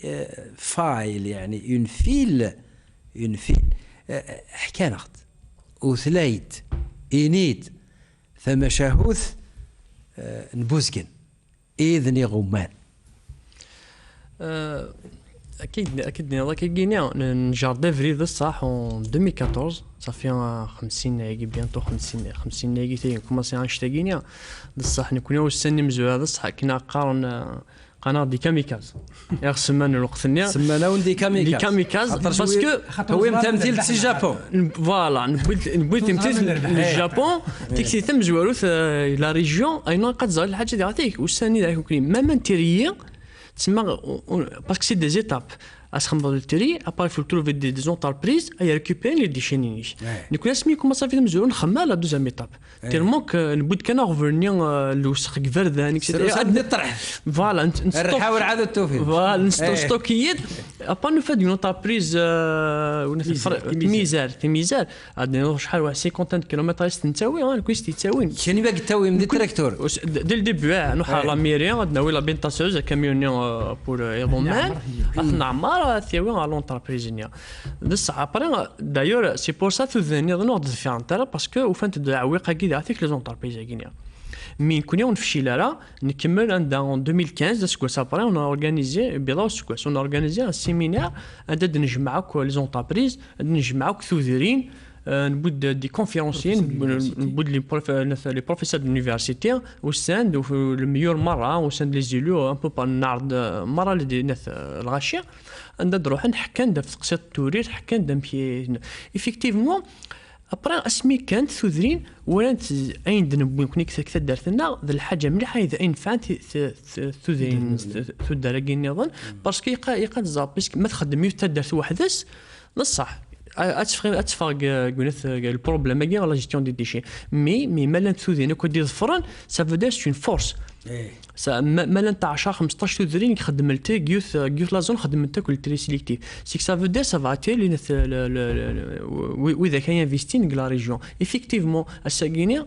A: فايل يعني اون فيل حكانخت وثلايت انيد ثم شاهوث نبوزكن اذن غمان
B: اكيد هذاك كينيا نجار دافري صح en 2014 صافي 50 ناقي بيانتو 50 ناقي تي كوماسي نشتا كينيا بصح نكون وسني مزو هذا صح كنا قارن قناه دي كاميكاز يا سمان الوقت النيا
A: سمانا وندي
B: كاميكاز باسكو
A: هو تمثيل سي جابون
B: فوالا نبغي تمثيل الجابون تيكسي تم زواروث لا ريجيون اينو قد زال الحاجه ديالك وساني داك كريم ما منتيريه تسمى باسكو سي دي زيتاب اسخمبل التري ابار il faut trouver des entreprises à récupérer les déchets niche نكون اسمي كوما صافي مزورون خما لا دوزيام ايتاب تيرمون نبود كان غفرني لوسخ كفردان
A: اكسيتيرا عاد نطرح
B: فوالا
A: نحاول عاد التوفيق
B: فوالا ستوكيد ابار نو فاد اون انتربريز تيميزار عندنا شحال 50 كيلومتر نتاوي كويس تيتاوي
A: شنو باقي تاوي من التراكتور
B: دي الديبي نروح لا ميري عندنا ولا بنتاسوز كاميونيون بور ايضمان نعمر ثيوي على لونتربريز نيا بصح ابري دايور سي بور سا ثاني نوض في انتر باسكو وفانت دعويقه كي عطيك لي زونتربريز كينيا مين كونيون في شيلارا نكمل عند 2015 سكو سابري اون اورغانيزي بيضاو سكو اون اورغانيزي ان سيمينار عند نجمعوك لي زونتربريز نجمعوك ثوذرين نبود دي كونفيرونسيين نبود لي بروفيسور دونيفرسيتي وساند الميور مره وساند لي زيلو ان بو نعرض مره لناس الغاشيه عندنا نروح نحكي في تقسيط التوريث حكى بي ايفيكتيفمون ابري اسمي كانت ثوذرين ولا اين نبغي كونيك كثر دارتنا ذا الحاجه مليحه اذا اين فانت ثوذرين ثودراكين نظن باسكو يقاد زابيسك ما تخدم يتدرت وحدس بصح اتفرق قلت البروبليم كاع لا جيستيون دي ديشي مي مالا ثوذين كو دير فران سا فو دير سي اون فورس مالا تاع 10 15 ثوذرين يخدم لتي كيوث لا زون خدمتها كل تري سيليكتيف سي سا فو دير سا فاتي لي واذا كان انفيستين لا ريجيون ايفيكتيفمون الساكينيا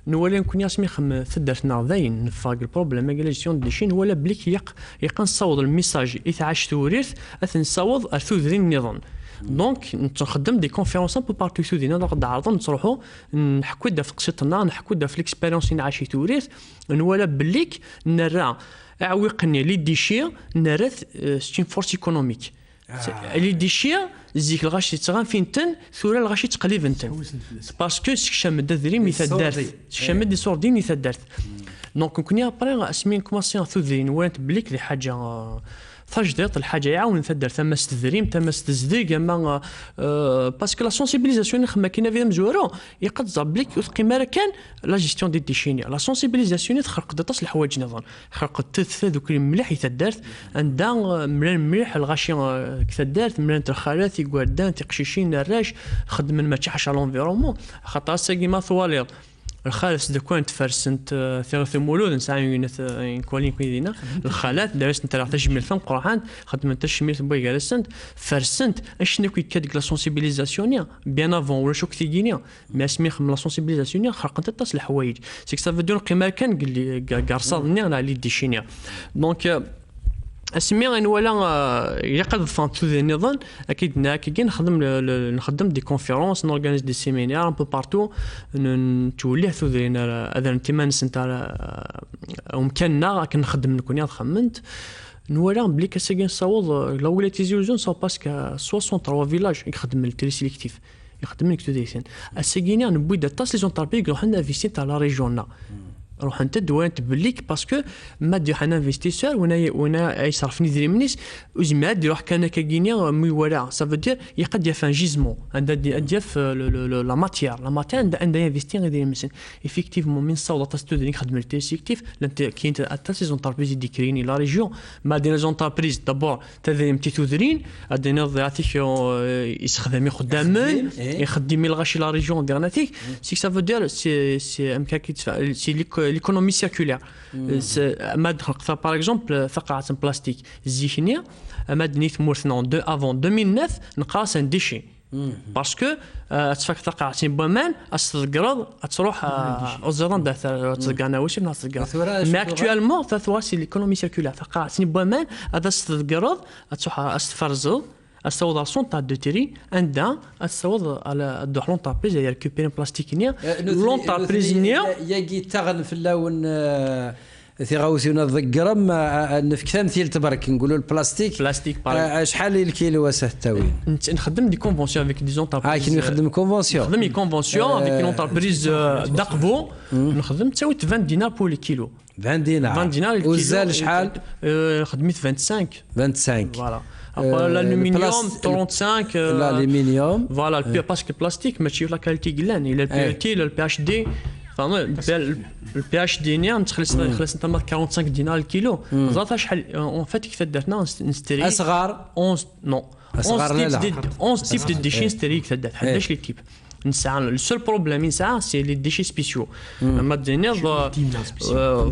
B: نولي نكون ياسمي خم ثدرتنا ذاين نفاق البروبليم كاع لا جيستيون دي شين ولا بليك يقن نصاوض الميساج يتعاش ثوريث نصاوض الثوذرين النظام دونك نخدم دي كونفيرونس ان بو بارتو سودينا نقدر عرضنا نروحوا نحكوا دا في قصتنا نحكوا دا في ليكسبيريونس نعيش توريث نولا بليك نرى عويقني لي ديشي نرى سين فورس ايكونوميك لي ديشي زيك الغاشي تغان فين تن ثورة الغاشي تقليب تن باسكو شامد ذري مثال دارت شامد دي صور دين مثال دارت دونك كوني ابري اسمين كوماسيون ثوذين وانت بليك لي حاجه تجديد الحاجه يعاون تدير ثم استذريم ثم استزديق اما باسكو لا سونسيبيليزاسيون خما كاينه فيها مزورو يقد زابليك يثقي ماركان لا جيستيون دي ديشيني لا سونسيبيليزاسيون تخرق دطاس الحوايج نظن خرق تث دوك المليح يتدارت عندها مليح الغاشي كتدارت ملان الخالات يقعدان تقشيشين الراش خدم ما تشحش على لونفيرومون خاطر ساكي ما ثوالير الخالص دكوانت فرسنت ثلاث مولود نساعي كوالين كويدينا الخالات درست نتاع تجميل فم قران خدمت تجميل بوي جالسنت فرسنت اش نكوي كاد لا سونسيبيليزاسيون بيان افون ولا شوك تيغينيا ما اسمي خم لا سونسيبيليزاسيون خرقت تصل الحوايج سي سا فدون قيمه كان قال لي كارصادني على لي ديشينيا دونك اسمي غير ولا يقد فانتو ذي النظام اكيد ناكي نخدم دي كونفيرونس نورغانيز دي سيمينار ان بو بارتو نتوليه ثوذرينا اذا انت ما نسنت ومكاننا كنخدم نكون خمنت نوالا بلي كاساكين صوض لا ولا تيزيوزون سو باسكا 63 فيلاج يخدم التري سيليكتيف يخدم لك توديسين الساكيني نبوي دا تاس لي زونتربريز روح انفيستي تاع لا ريجيون روح انت دوان تبليك باسكو ما دير حنا انفستيسور وانا يصرفني دري منيس وزما دير روح كان كغينيا مي ولا سا فو دير يقد يف ان جيزمون عندها ديف لا ماتيير عندها انفستي غير مثلا ايفيكتيفمون من صوت تستودني خدم التيسيكتيف كاين حتى سي زونتربريز ديكريني لا ريجيون ما دير زونتربريز دابور تذريم تيتودرين عندنا ضيعتك يستخدم خدامين يخدم الغاشي لا ريجيون ديرناتيك سي سا فو دير سي ام كاكيت سي l'économie circulaire. Par exemple, فقاعة بلاستيك الزيخنية مادنيت مورثنا avant 2009 نقاس un déchet. Parce que تفك ثقة بومان أستذكر تروح أزران ده تزرقنا وش من أستذكر. Mais actuellement ثوا c'est l'économie circulaire ثقة بومان هذا أستذكر تروح أستفرزل الصوض على صنطة دوتيري عندها الصوض على الدوح لونتابريز هي ريكوبيرين بلاستيكينيا لونتابريزنيا
A: يجي تغن في اللون ثيغاوسيونا الذكرم نفك تمثيل تبارك نقولوا البلاستيك شحال الكيلو واسهتاوي
B: نخدم دي كونفونسيون افيك دي زونتربريز
A: كي نخدم كونفونسيون
B: نخدم كونفونسيون افيك لونتربريز دقبو نخدم تساوي 20 دينار بور الكيلو
A: 20 دينار
B: 20 دينار الكيلو
A: وزال شحال
B: خدمت 25
A: فوالا
B: l'aluminium 35
A: l'aluminium
B: voilà parce que le plastique ماشي la qualité قلان il a le PET le PHD enfin le PHD نيا خلص انت 45 دينار الكيلو زعما شحال اون فات كيف درنا نستري
A: اصغر
B: 11 نو
A: اصغر لا
B: 11 تيب دو ديشي نستري كيف درت 11 لي تيب نسعى le seul problème نسعى c'est les déchets spéciaux ما دينا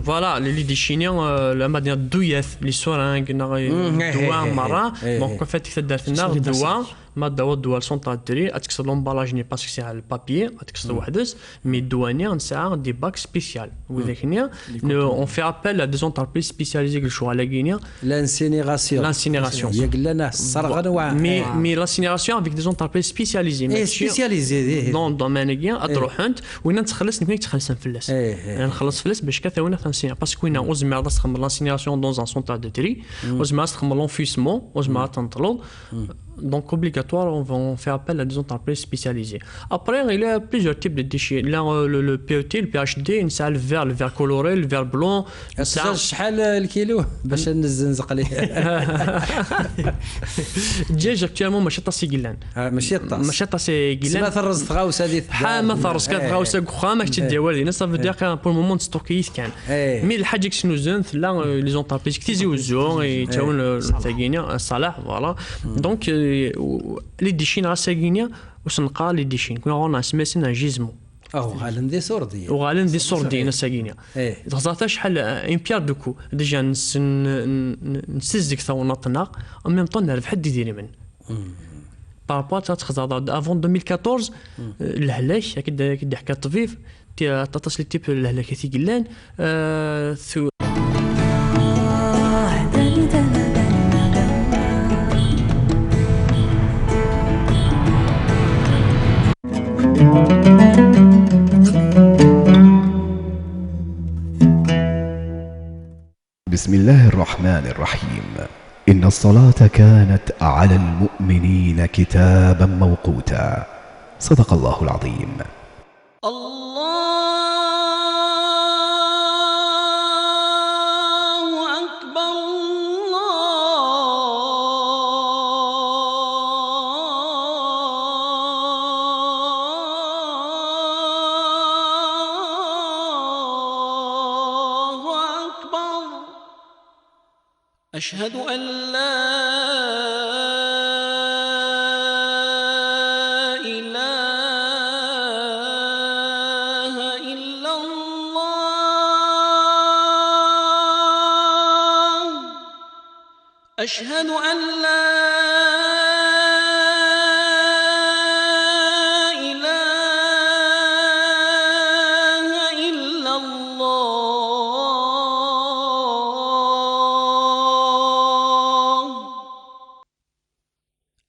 B: voilà les déchets ما دينا دويات لي سورانغ دواء مره دونك فات كيف درت لنا دواء ما الدواء سونطا تري اتكسر لومبالاج ني باسكو سي على البابي اتكسر وحدس مي الدواني نسعى دي باك سبيسيال وذاكنيا اون في ابل ا دي زونتربريز سبيسياليزي كل شو على غينيا
A: لانسينيراسيون يا قلنا الصرغ انواع
B: مي لانسينيراسيون افيك دي زونتربريز سبيسياليزي
A: سبيسياليزي
B: دون دومين كيا تروح انت وين تخلص نكون تخلص فلاس نخلص فلاس باش كثاونا تنسينا باسكو وين اوزما تخمم لانسينيراسيون دون ان سونتر دو تري اوزما تخمم لونفيسمون اوزما تنطلو donc obligatoire, on fait appel à des entreprises spécialisées. Après, il y a plusieurs types de déchets. Là, le PET, le PHD, le verre coloré, le verre blanc.
A: شحال الكيلو باش نزنزق عليه
B: الدجاج اكتوالمون ماشي طاسي قلان ماشي طاسي قلان
A: ما ثرزت غاوسه هذه
B: ما ثرز كانت غاوسه كخا ما تدي والو صافي دير بور المومون ستوكيس كان مي الحاجه شنو زين لا لي زونتربريز كتيزيوزو يتاون الثاقينيا الصلاح فوالا دونك لي ديشين غاساقينيا وسنقا لي ديشين كنا رانا سماسنا جيزمون
A: غالن دي سوردي
B: وغالن دي سوردي نساقينيا تغزاتا شحال ان بيار دوكو ديجا نسزك ثوناتنا ان ميم طون نعرف حد يدير من بارابور تخزا افون 2014 الهلاك كي حكى الطبيب تتصل تيب الهلاك كي قلان
D: بسم الله الرحمن الرحيم إن الصلاة كانت على المؤمنين كتابا موقوتا صدق الله العظيم.
E: أشهد أن لا إله إلا الله أشهد أن لا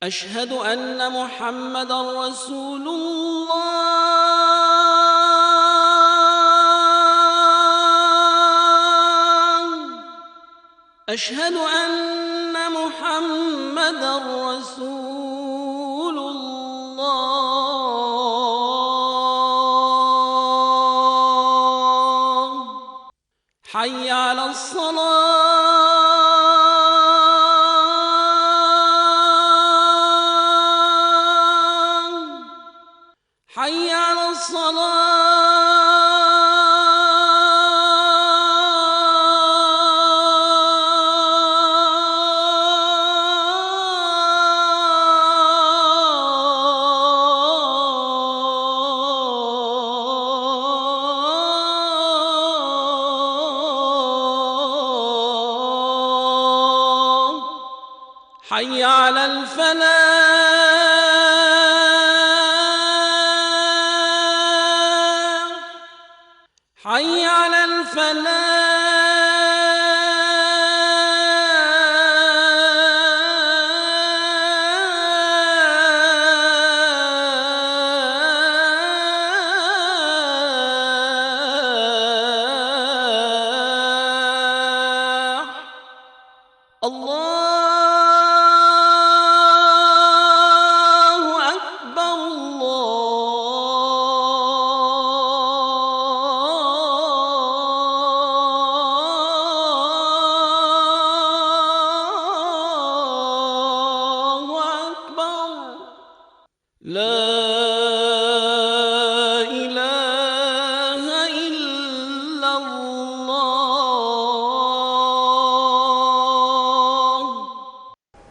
E: أشهد أن محمدًا رسول الله أشهد أن محمدا رسول الله. حي على الصلاة، حي على الصلاة، حي على الفلاح، حي على الفلاح. الله أكبر، الله أكبر. لا إله إلا الله.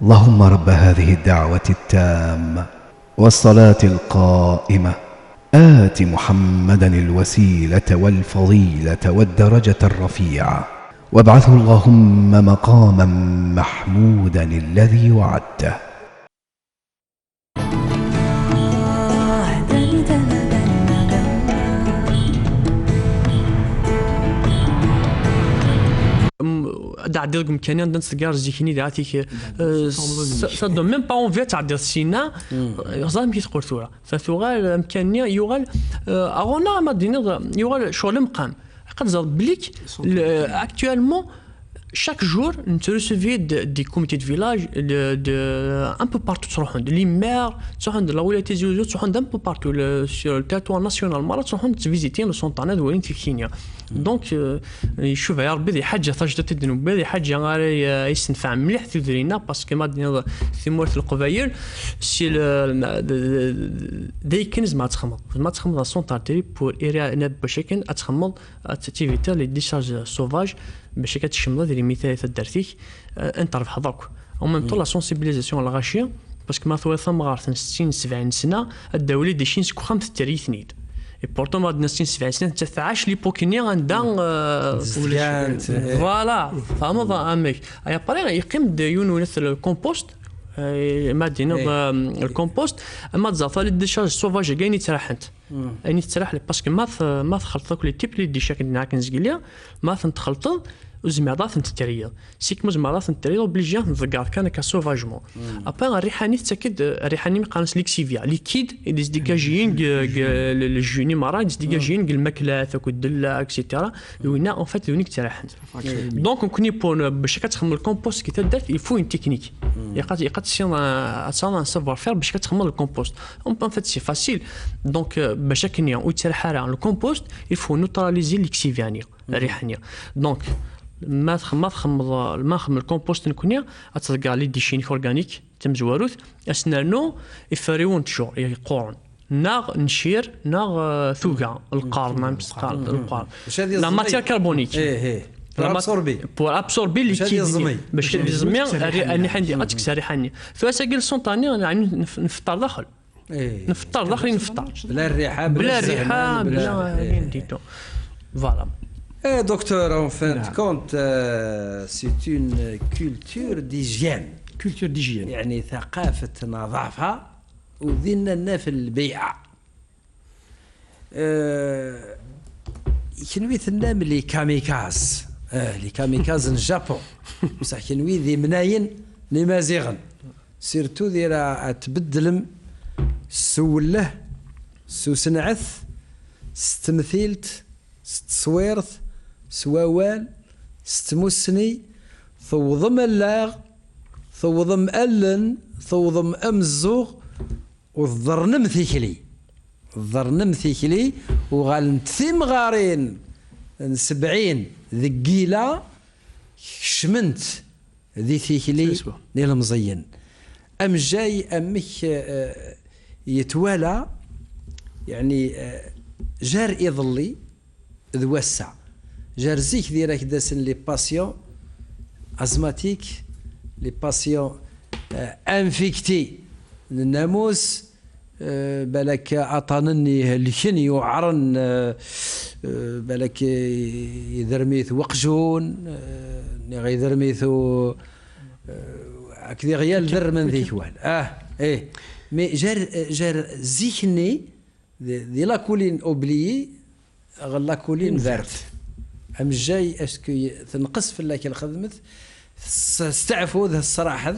D: اللهم رب هذه الدعوة التامة والصلاة القائمة آت محمدا الوسيلة والفضيلة والدرجة الرفيعة وابعثه اللهم مقاما محمودا الذي وعدته.
B: تعدي إمكانية نتسجل زيكني دعاتيك صدق من باون فيا تعدي السينا غزال كي تقول ثورة فتوغال إمكانية يوغال أغونا ما دينا يوغال شغل مقام قد زاد بليك actuellement chaque jour nous recevons des comités de village un peu partout تروحون les maires تروحون de la ولايات الزوجات تروحون un peu partout sur le territoire national مرات تروحون تفيزيتين لو سونطانا دوين في كينيا دونك يشوف يا ربي ذي حاجه تجدت الذنوب هذه حاجه غير يستنفع مليح تدرينا باسكو ما دينا ثمورة القبايل سي دي كنز ما تخمض سونطارتي بور ايرا باش كان تخمض تيفيتا لي ديشارج سوفاج باش كتشمل ذي مثال تدرتيك انت ربح ضرك ومن طول لا سونسيبيليزاسيون الغاشيه باسكو ما ثوي ثم غار 60 70 سنه الدولي دي شين سكو خمس تريثنيد اي بورتو ما دنا 70 سنه تتعاش لي بوكينيا عندها فوالا فهمض امك اي بري يقيم يون مثل الكومبوست ما دينا الكومبوست اما تزافا لي ديشارج سوفاج كاين يتراحنت اني تراح باسكو ما تخلطك لي تيب لي ديشاك ناكنز كيليا ما تخلط وزميرات نتريض سيك مزمرات نتريض بليجيان نذكر كان كسوفاجمون ابا الريحاني تاكد الريحاني مقانس ليكسيفيا ليكيد ديز ديكاجين الجوني مرات ديز ديكاجين الماكلات والدلا اكسيتيرا وينا اون فات يونيك تراحن دونك كوني بون باش كتخمم الكومبوست كي تدات يفو اون تكنيك يقات سيون سافوار فير باش كتخمم الكومبوست اون فات سي فاسيل دونك باش كنيا وترحاره الكومبوست يفو نوتراليزي ليكسيفيانيا الريحانيه دونك ما خمم الكومبوست نكونيا اتلقى لي ديشين اورغانيك تم زواروث اسنانو يفريون تشور يقورن ناغ نشير ناغ ثوغا القارن مسقال القارن لا ماتير كربونيك بور ابسوربي ليكيد باش يزمي اني حندي اتكسر ريحاني فاساكيل سونطاني يعني نفطر داخل نفطر داخل نفطر
A: بلا الريحه
B: بلا ديتو فوالا.
A: Docteur, en fin de compte, c'est une culture d'hygiène.
C: كولتور ديجيان
A: يعني ثقافة نظافة وذينا في البيعة. كنوي ثنام لي كاميكاز لي كاميكاز الجابون بصح كنوي ذي مناين لي مازيغن سيرتو ذي راه تبدلم سوله سنعث ستمثيلت ستصويرت سواوال ستمسني ثوضم اللاغ ثوضم ألن ثوضم أمزوغ والضرنم ثيكلي الضرنم ثيكلي وغال ثيم غارين 70 ذقيلة شمنت ذي ثيكلي نيل مزين أم جاي أمك يتوالى يعني جار يظلي ذوسع جار زيك ديراك داسن لي باسيون ازماتيك لي باسيون انفيكتي الناموس بالك عطانني الكني وعرن بالك يذرميث وقجون غيذرميثو كذي غيال ذر من ذيك وال ايه مي جار زيكني دي لاكولين اوبليي غلا كولين ذارت ام جاي اسكو تنقص في لك الخدمت استعفوا ذا الصراحه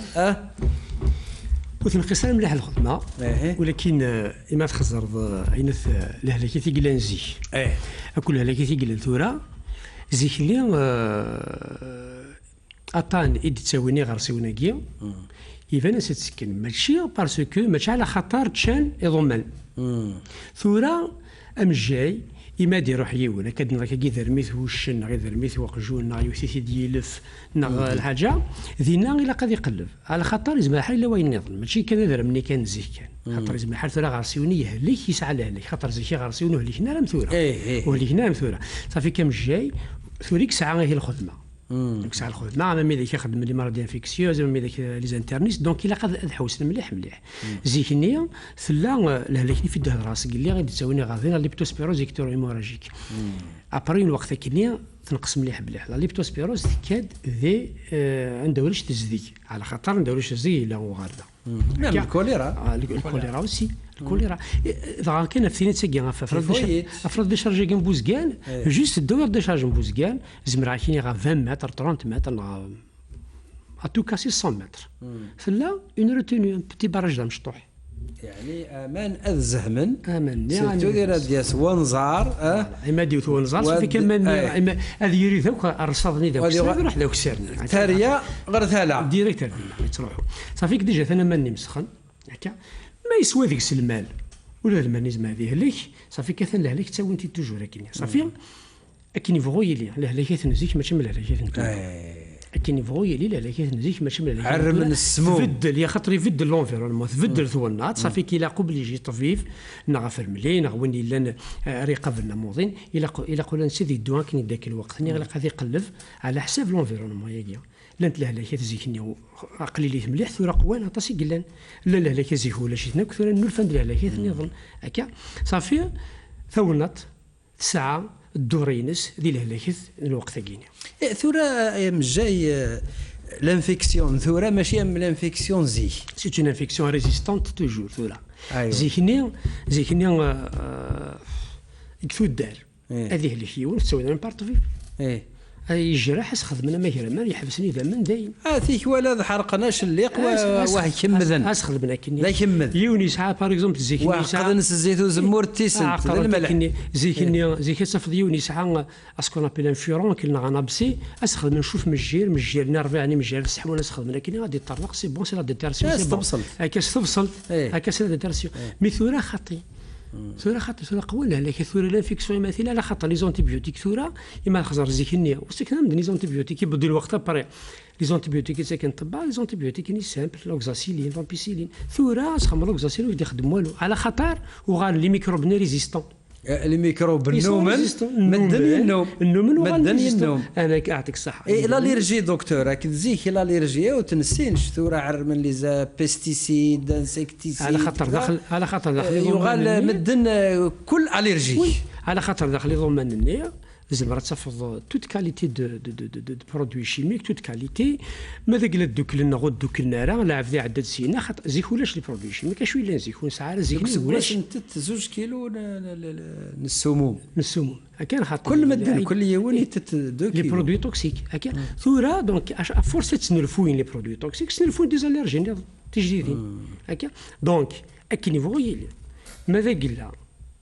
C: وتنقص مليح الخدمه ولكن اما تخزر عينث لهلكي تيقلان زي اكل هلكي تيقلان ثورة زيك اللي اطان ايد تساويني غير سيوناكي يبان ستسكن ماشي باسكو ماشي على خطر تشان يضمن ثورة ام جاي إما دي روح يونا كدنا كي ذرميث وشن غير ذرميث وقجون يوثيث ديلف الحاجة ذينا إلا قد يقلب على خاطر يزمع حال إلا وين نظن ماشي كان ذرمني كان زيه كان خاطر يزمع حال ثورة غارسيونية ليك يسعى لهلك خاطر زيكي غارسيون وهليك نار مثورة وهليك نار مثورة صافي كم جاي ثوريك ساعة هي الخدمة دونك ساعة الخدمة أما ملي كيخدم لي مرض انفيكسيوز أما ملي لي زانترنيست دونك إلا قد حوسنا مليح زيك النية ثلا لهلكني في الدهر راسك اللي غادي تساويني غادينا ليبتوسبيروز إكتور هيموراجيك أبري الوقت كنية تنقص مليح لا ليبتوسبيروز كاد ذي ندورش تزديك على خاطر ندورش تزديك إلا وغارده
A: ميم الكوليرا
C: الكوليرا aussi الكوليرا إذا كان في ثاني تسقي أفراد ديشارجي كان بوزكان جوست الدور ديشارج بوزكان زمرا كيني غا 20 متر 30 متر à tout casser 100 متر فلا اون روتيني بتي باراج مشطوح
A: يعني امان الزهمن
C: امان
A: سيرتو ديال دياس ونزار
C: اما ديوت ونزار صافي كمان هذه يريد ذوك رصدني ذوك يروح ذوك سيرنا
A: تاريا غرتها
C: ديريكت تروحوا صافي ديجا انا ماني مسخن هكا ما يسوى ذيك السلمال ولا المانيزم هذه ليك صافي كثن لهلك تا وانت توجور هكا صافي اكيني فغوي لي لهلك نزيك ماشي من لهلك كاين فغوي لي لا كاين نزيك ماشي من
A: عرم من السموم
C: تبدل يا خاطر يبدل لونفيرونمون تبدل ثوانات صافي كي قبل يجي طفيف نغفر ملي نغوين الا رقابنا موضين الا قلنا نسيدي الدوان كاين ذاك الوقت ني غادي يقلب على حساب لونفيرونمون ياكيا لا انت لهلا كتزيكني قليليه مليح ثورة قوان عطاسي قلان لا لا كزيك ولا شي ثناك ثورة نولفان لهلا كيظن هكا صافي ثونات ساعه الدورينس ديال الهلاكات الوقت كاينه
A: ثورة جاي لانفيكسيون ثورة ماشي لانفيكسيون زي
C: سي اون انفيكسيون ريزيستانت توجور ثورة زيكني كثو الدار هذه اللي هي تسوي من بارطفي اي جراح خدمنا ما كرا يحبسني ذا من دايم
A: ثيك ولا حرقناش الليق واه كمذن
C: خدمنا كني
A: لا يكمل
C: يوني ساعه باغ اكزومبل زيك
A: ني ساعه واحد نس الزيت وزمور تيسنت
C: الملح زيك صافي يوني ساعه اسكون ابيل ان فيرون كنا غنبسي اسخدم نشوف مجير نرفع يعني مجير السحب ولا خدمنا كني غادي يطرق سي بون سي لا ديتيرسيون سي
A: تبصل
C: هكا تبصل هكا سي لا ديتيرسيون مي ثورة خطي ثورة خاطر ثورة قوية لكن ثورة لانفيكسيون مثلا على خاطر لي زونتيبيوتيك ثورة إما خزر زيكنية وسكنا من لي زونتيبيوتيك يبدو الوقت بري لي زونتيبيوتيك ساكن طبا لي زونتيبيوتيك ني سامبل لوكزاسيلين فامبيسيلين ثورة سخم لوكزاسيلين ويدي يخدم والو على خاطر وغال لي ميكروب ني ريزيستون
A: لي ميكروب النومن مدني النوم
C: انا اعطيك الصحه
A: لا ليرجي دكتور راك تزيك لا ليرجي وتنسينش ثوره عر من لي بيستيسيد انسيكتيسيد
C: على خاطر داخل
A: يغال مدن كل اليرجي
C: على خاطر داخل ضمن النيه زعما تفض توت كاليتي دو برودوي شيميك توت كاليتي ماذا قلت دوك لنا غد دوك النار لا عفدي عدد سينا خاطر زيك ولاش لي برودوي شيميك شويه لا زيك ساعه زيك
A: ولاش انت 2 كيلو السموم
C: كان خاطر
A: كل مدن كل يوم 2 كيلو
C: لي برودوي توكسيك هكا ثورة دونك فورس تسنلفوين لي برودوي توكسيك سنلفوين دي زاليرجين تجديدين هكا دونك اكي نيفو ماذا قلنا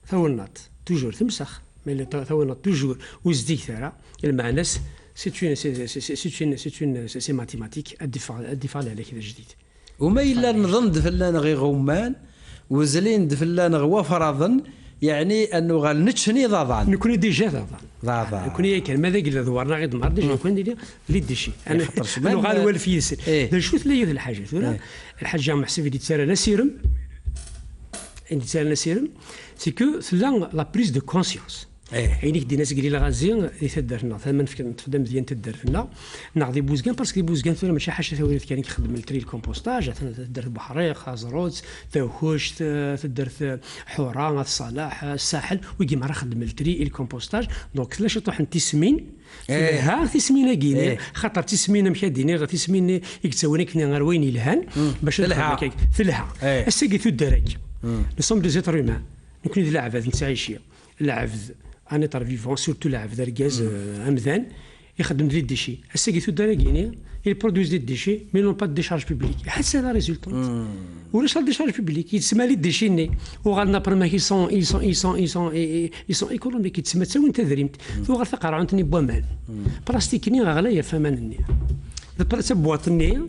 C: ثورنات توجور تمسخ ملي ثونا توجور وزديك ثرا المعناس سي ماتيماتيك الدفاع على كذا جديد.
A: وما إلا نظن دفلان غي غمان وزلين دفلان غوا فرضا يعني انه غال نتشني ضاضان
C: نكون ديجا
A: ضاضان
C: نكون كان ماذا قال دوارنا غير دمار ديجا نكون ديجا لي ديشي انا غال والف يسر شوف لي الحاجه الحاجه محسب اللي تسالى لا سيرم عندي تسالى سيرم سي كو لا بريز دو كونسيونس يعني كدي ناس قليله غازيين يتدار لنا ثمن تخدم مزيان تدار لنا ناخذ بوزكان باسكو بوزكان ثم ماشي حاجه ثوريت كان كيخدم التري الكومبوستاج تدار البحريق خازروت تاوخوش تدار حوره الصلاح الساحل ويجي مع خدم التري الكومبوستاج دونك ثلاثه طوح تسمين ها تسمينه كيني خاطر تسمينه مشاديني غير تسمين يكتسوني كنا غير وين يلهان باش ثلها الساقي ثو الدرج نصوم دي زيتر هيومان نكون ذي لعبه نتعيشيه لعبه ان ايتر فيفون سورتو لعبه ركاز امذان يخدم دي ديشي الساقي ثو الدرج كيني ils produisent des déchets mais n'ont pas de décharge publique c'est la résultante ولاش لا décharge publique يتسمى لي ديشيني وغالنا برما ils sont économiques يتسمى تساوي انت دريمت وغال تقرا عندني بومان بلاستيكني غاليه فمانني البلاصه بواطنيه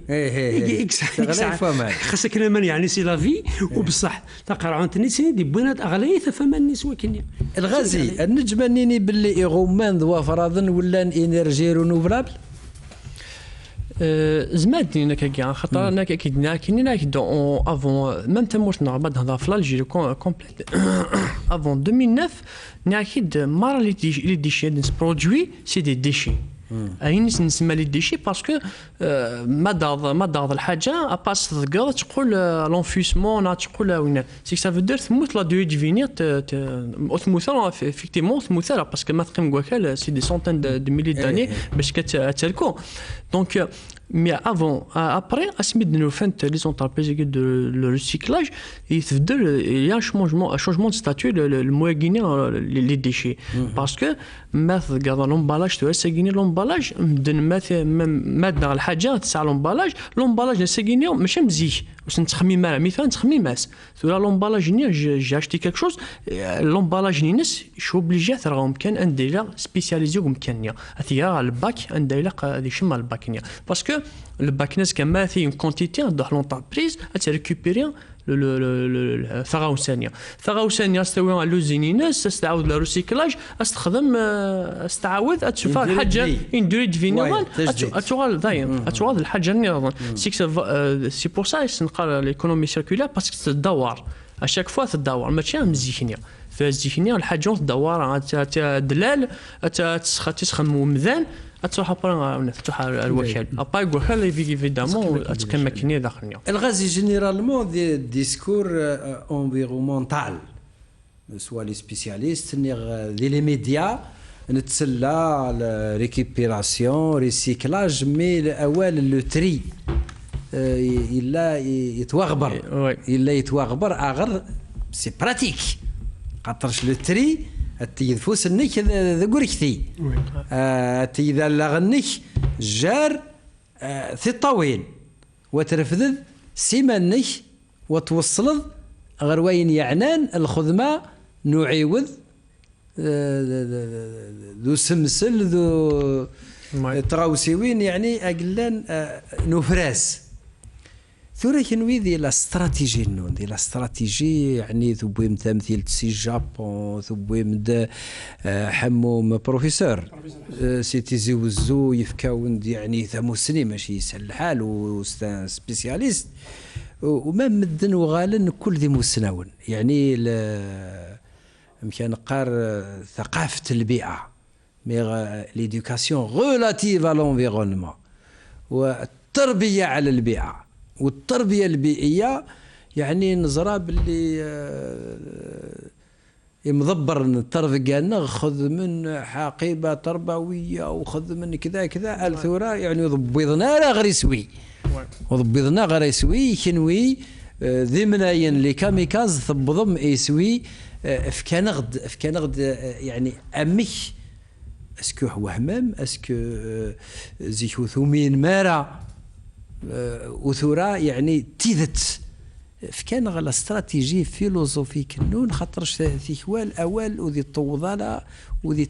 C: خاصك كلام يعني سي لا في وبصح تقرا عندني سي دي بوينات اغليه فمانني سوا كني
A: الغازي النجمانيني باللي غومان ذوا فراضن ولا انرجي رينوفلابل
B: زمادني كاع خاطر انا كيدنا كاينين دون افون ميم تموتنا بعد هذا في الجيري كومبليت افون 2009 ناكيد مار لي ديشي ديس برودوي سي دي ديشي اين نسمى لي ديشي باسكو ما داض الحاجه اباس تقدر تقول لونفيسمون تقول وين سي سا فو تموت لا دو ديفينير تموت افيكتيمون تموت باسكو ما تقيم كواكال سي دي سونتين دو ميلي داني باش كتالكو دونك mais avant, après, à ce moment-là, les entreprises de le recyclage, il y a un changement de statut, le moyen guinéen, les déchets. Parce que, regarde l'emballage, tu vois, c'est guinéen l'emballage, mettre dans le hadja, c'est l'emballage, c'est guinéen, mais j'aime dire, c'est un trami mal, mais c'est un trami mas. Tu vois, l'emballage guinéen, j'ai acheté quelque chose, l'emballage guinéen, je suis obligé à faire un dealer spécialisé comme Kenya. Il y a le bac, un dealer des chemins le bac parce que le bac n'est qu'un une quantité dans l'entreprise à récupérer le ثغاوسانيا استوى لوزينينس استعاود للريسيكلاج استعاود تشوف الحاجه اندوري ديفينيوال اتوال دايم اتوال الحاجه نظن سي بور سا نقال ليكونومي سيركولير باسكو تدور اشاك فوا تدور ماشي مزيكنيا فازيكنيا الحاجه تدور دلال تسخن ومذان تروح ابرا تروح الوكاله ابا الوكاله ايفيدامون تقيم ماكينه داخلنا
A: الغازي جينيرالمون دي ديسكور انفيرومونتال سوا لي سبيسياليست دي لي ميديا نتسلى ريكيبيراسيون ريسيكلاج مي الاول لو تري الا يتوغبر اغر سي براتيك خاطرش لو تري تيدفوس النك ذكور كثي تيذا لغنك جار في الطويل وترفذ سيمانك وتوصل غير وين يعنان الخدمة نعيوذ ذو سمسل ذو تراوسيوين يعني أقلان نفراس ثورة كنوي دي لا استراتيجي نون دي لا استراتيجي يعني ثبويم تمثيل سي جابون ثبويم د حموم بروفيسور سيتي زوزو يفكاون يعني ثمو سني ماشي يسهل الحال وستان سبيسياليست وما مدن وغالن كل ذي مسناون يعني يمكن قار ثقافة البيئة مي ليدوكاسيون ريلاتيف على لونفيرونمون والتربية على البيئة والتربية البيئية يعني نزرى باللي مضبر التربية قالنا خذ من حقيبة تربوية وخذ من كذا كذا الثورة يعني ضبيضنا لا غير يسوي وضبيضنا غير يسوي كنوي ذي مناين اللي كاميكاز ثبضم يسوي افكانغد يعني امش اسكو هو همام اسكو زيكو ثومين مارا وثورة يعني تيذت فكان غلا استراتيجي فيلوزوفي كنون خاطرش ثيكوال أول وذي الطوضالة وذي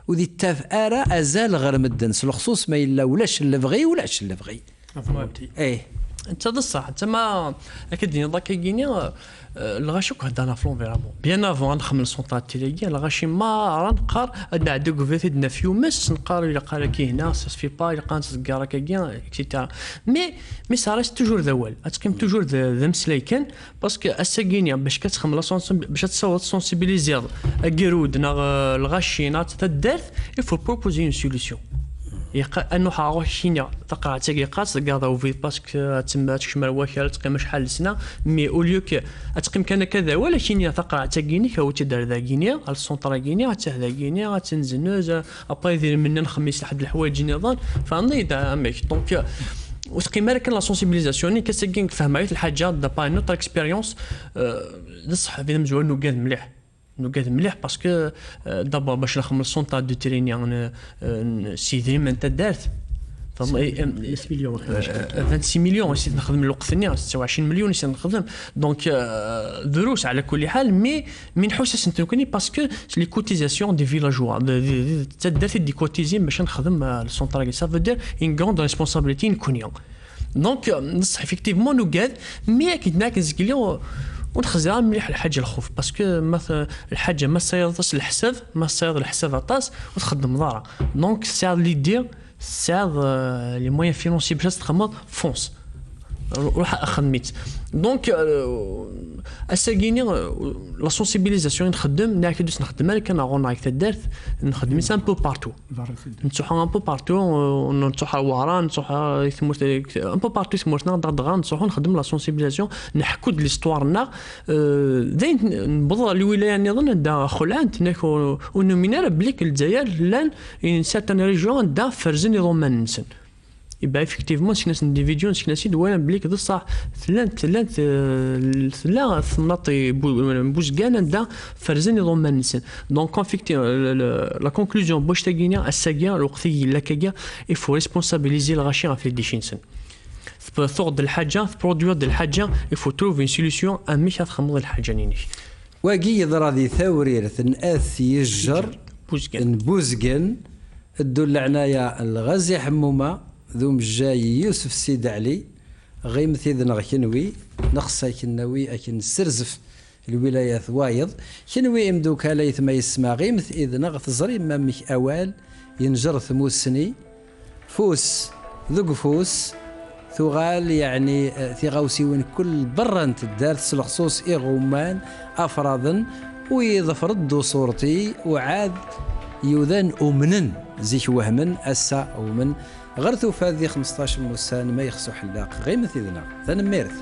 A: التفارة أزال غير مدن الخصوص ما إلا ولاش اللي بغي ولاش اللي بغي إيه
B: انت الصح انت ما اكيد ضاك كينيا الغاشي كهضرنا في لونفيرامون بيان افون نخمل سونطات تيليغي الغاشي ما رانقار ادنا عندك فيتي نفيو مس نقار الى قال كي هنا سا سفي با الى قانت تقرا كيان اكسيتيرا مي سا ريست توجور ذوال اتقيم توجور ذا مسليكن باسكو اساكينيا باش كتخمل باش تصوت سونسيبيليزير اكيرود الغاشي نات تدارت يفو بروبوزي اون سوليسيون انه حاروح شينيا تقرا تاقيقات تقاضا وفي باسكو تما تشمر واكال تقيم شحال سنه مي اوليوك تقيم كان كذا ولا شينيا تقرا تاقيني كو تدار ذا غينيا السونطرا غينيا حتى ذا غينيا تنزنوز ابا يدير من نخميس لحد الحوايج نظام فنضي دا ميك دونك وتقيم لك لا سونسيبيليزاسيون كاسكين فهمت الحاجه دا با نوتر اكسبيريونس نصح في مزوال نو قال مليح نوقات مليح باسكو دابا باش نخمل سونطا دو تريني سيدري من انت دارت 26 مليون نسيت نخدم الوقت الثاني 26 مليون نسيت نخدم دونك دروس على كل حال مي نحوس نتكوني باسكو لي كوتيزاسيون دي فيلاجوا تدارت دي كوتيزين باش نخدم السونطا سا فو دير اون غروند ريسبونسابيلتي نكونيون دونك نصح افيكتيفمون نوقات مي اكيد ناكز كليون ونخزرها مليح الحاجه الخوف باسكو مثلا الحاجه ما صايرتش الحساب ما صاير الحساب عطاس وتخدم دارا دونك ساعد لي دير ساعد لي مويان فينونسي باش تخمم فونس روح خدميت دونك اساكيني لا سونسيبيليزاسيون نخدم ناكدوس نخدم انا كان غون راك تدارت نخدم سان بو بارتو نتوح ان بو بارتو نتوح ورا نتوح ثمرت ان بو بارتو ثمرتنا دغ نتوح نخدم لا سونسيبيليزاسيون نحكو د ليستوارنا زين نبض الولايه نظن دا خلعان تناكو ونومينال بليك الجزائر لان ان سيرتان ريجيون دا فرزن يضمن نسن يبقى افكتيفمون شي ناس انديفيديو شي ناس دوالة بليك ذا صح ثلاث ناطي بوش كان دا فرزن يضم النسان دونك افكتي لا كونكلوزيون باش تاكينيا الساكيا الوقتي لاكاكيا يفو ريسبونسابيليزي الغاشي في دي شينسن ثوض الحاجه برودوير د الحاجه يفو تروف اون سوليسيون اميش تخمض الحاجه نيني
A: واقي يضرا ذي ثورير ثناث يجر بوزكن الدول عنايا الغازي حمومه ذوم جاي يوسف سيد علي غيمث إذن كنوي نقصا كنوي أكن سرزف الولايات وايض كنوي إمدوك ليث ما يسمى غيمث إذن غث زري مامك أوال ينجر ثموسني فوس ذوق فوس ثغال يعني ثغاوسي وين كل برا تدار الخصوص إغومان أفرادا ويظفرد صورتي وعاد يوذن أمنن زيك وهمن أسا ومن غرثو فاذي 15 موسان ما يخصو حلاق غير مثلنا ثنا ميرث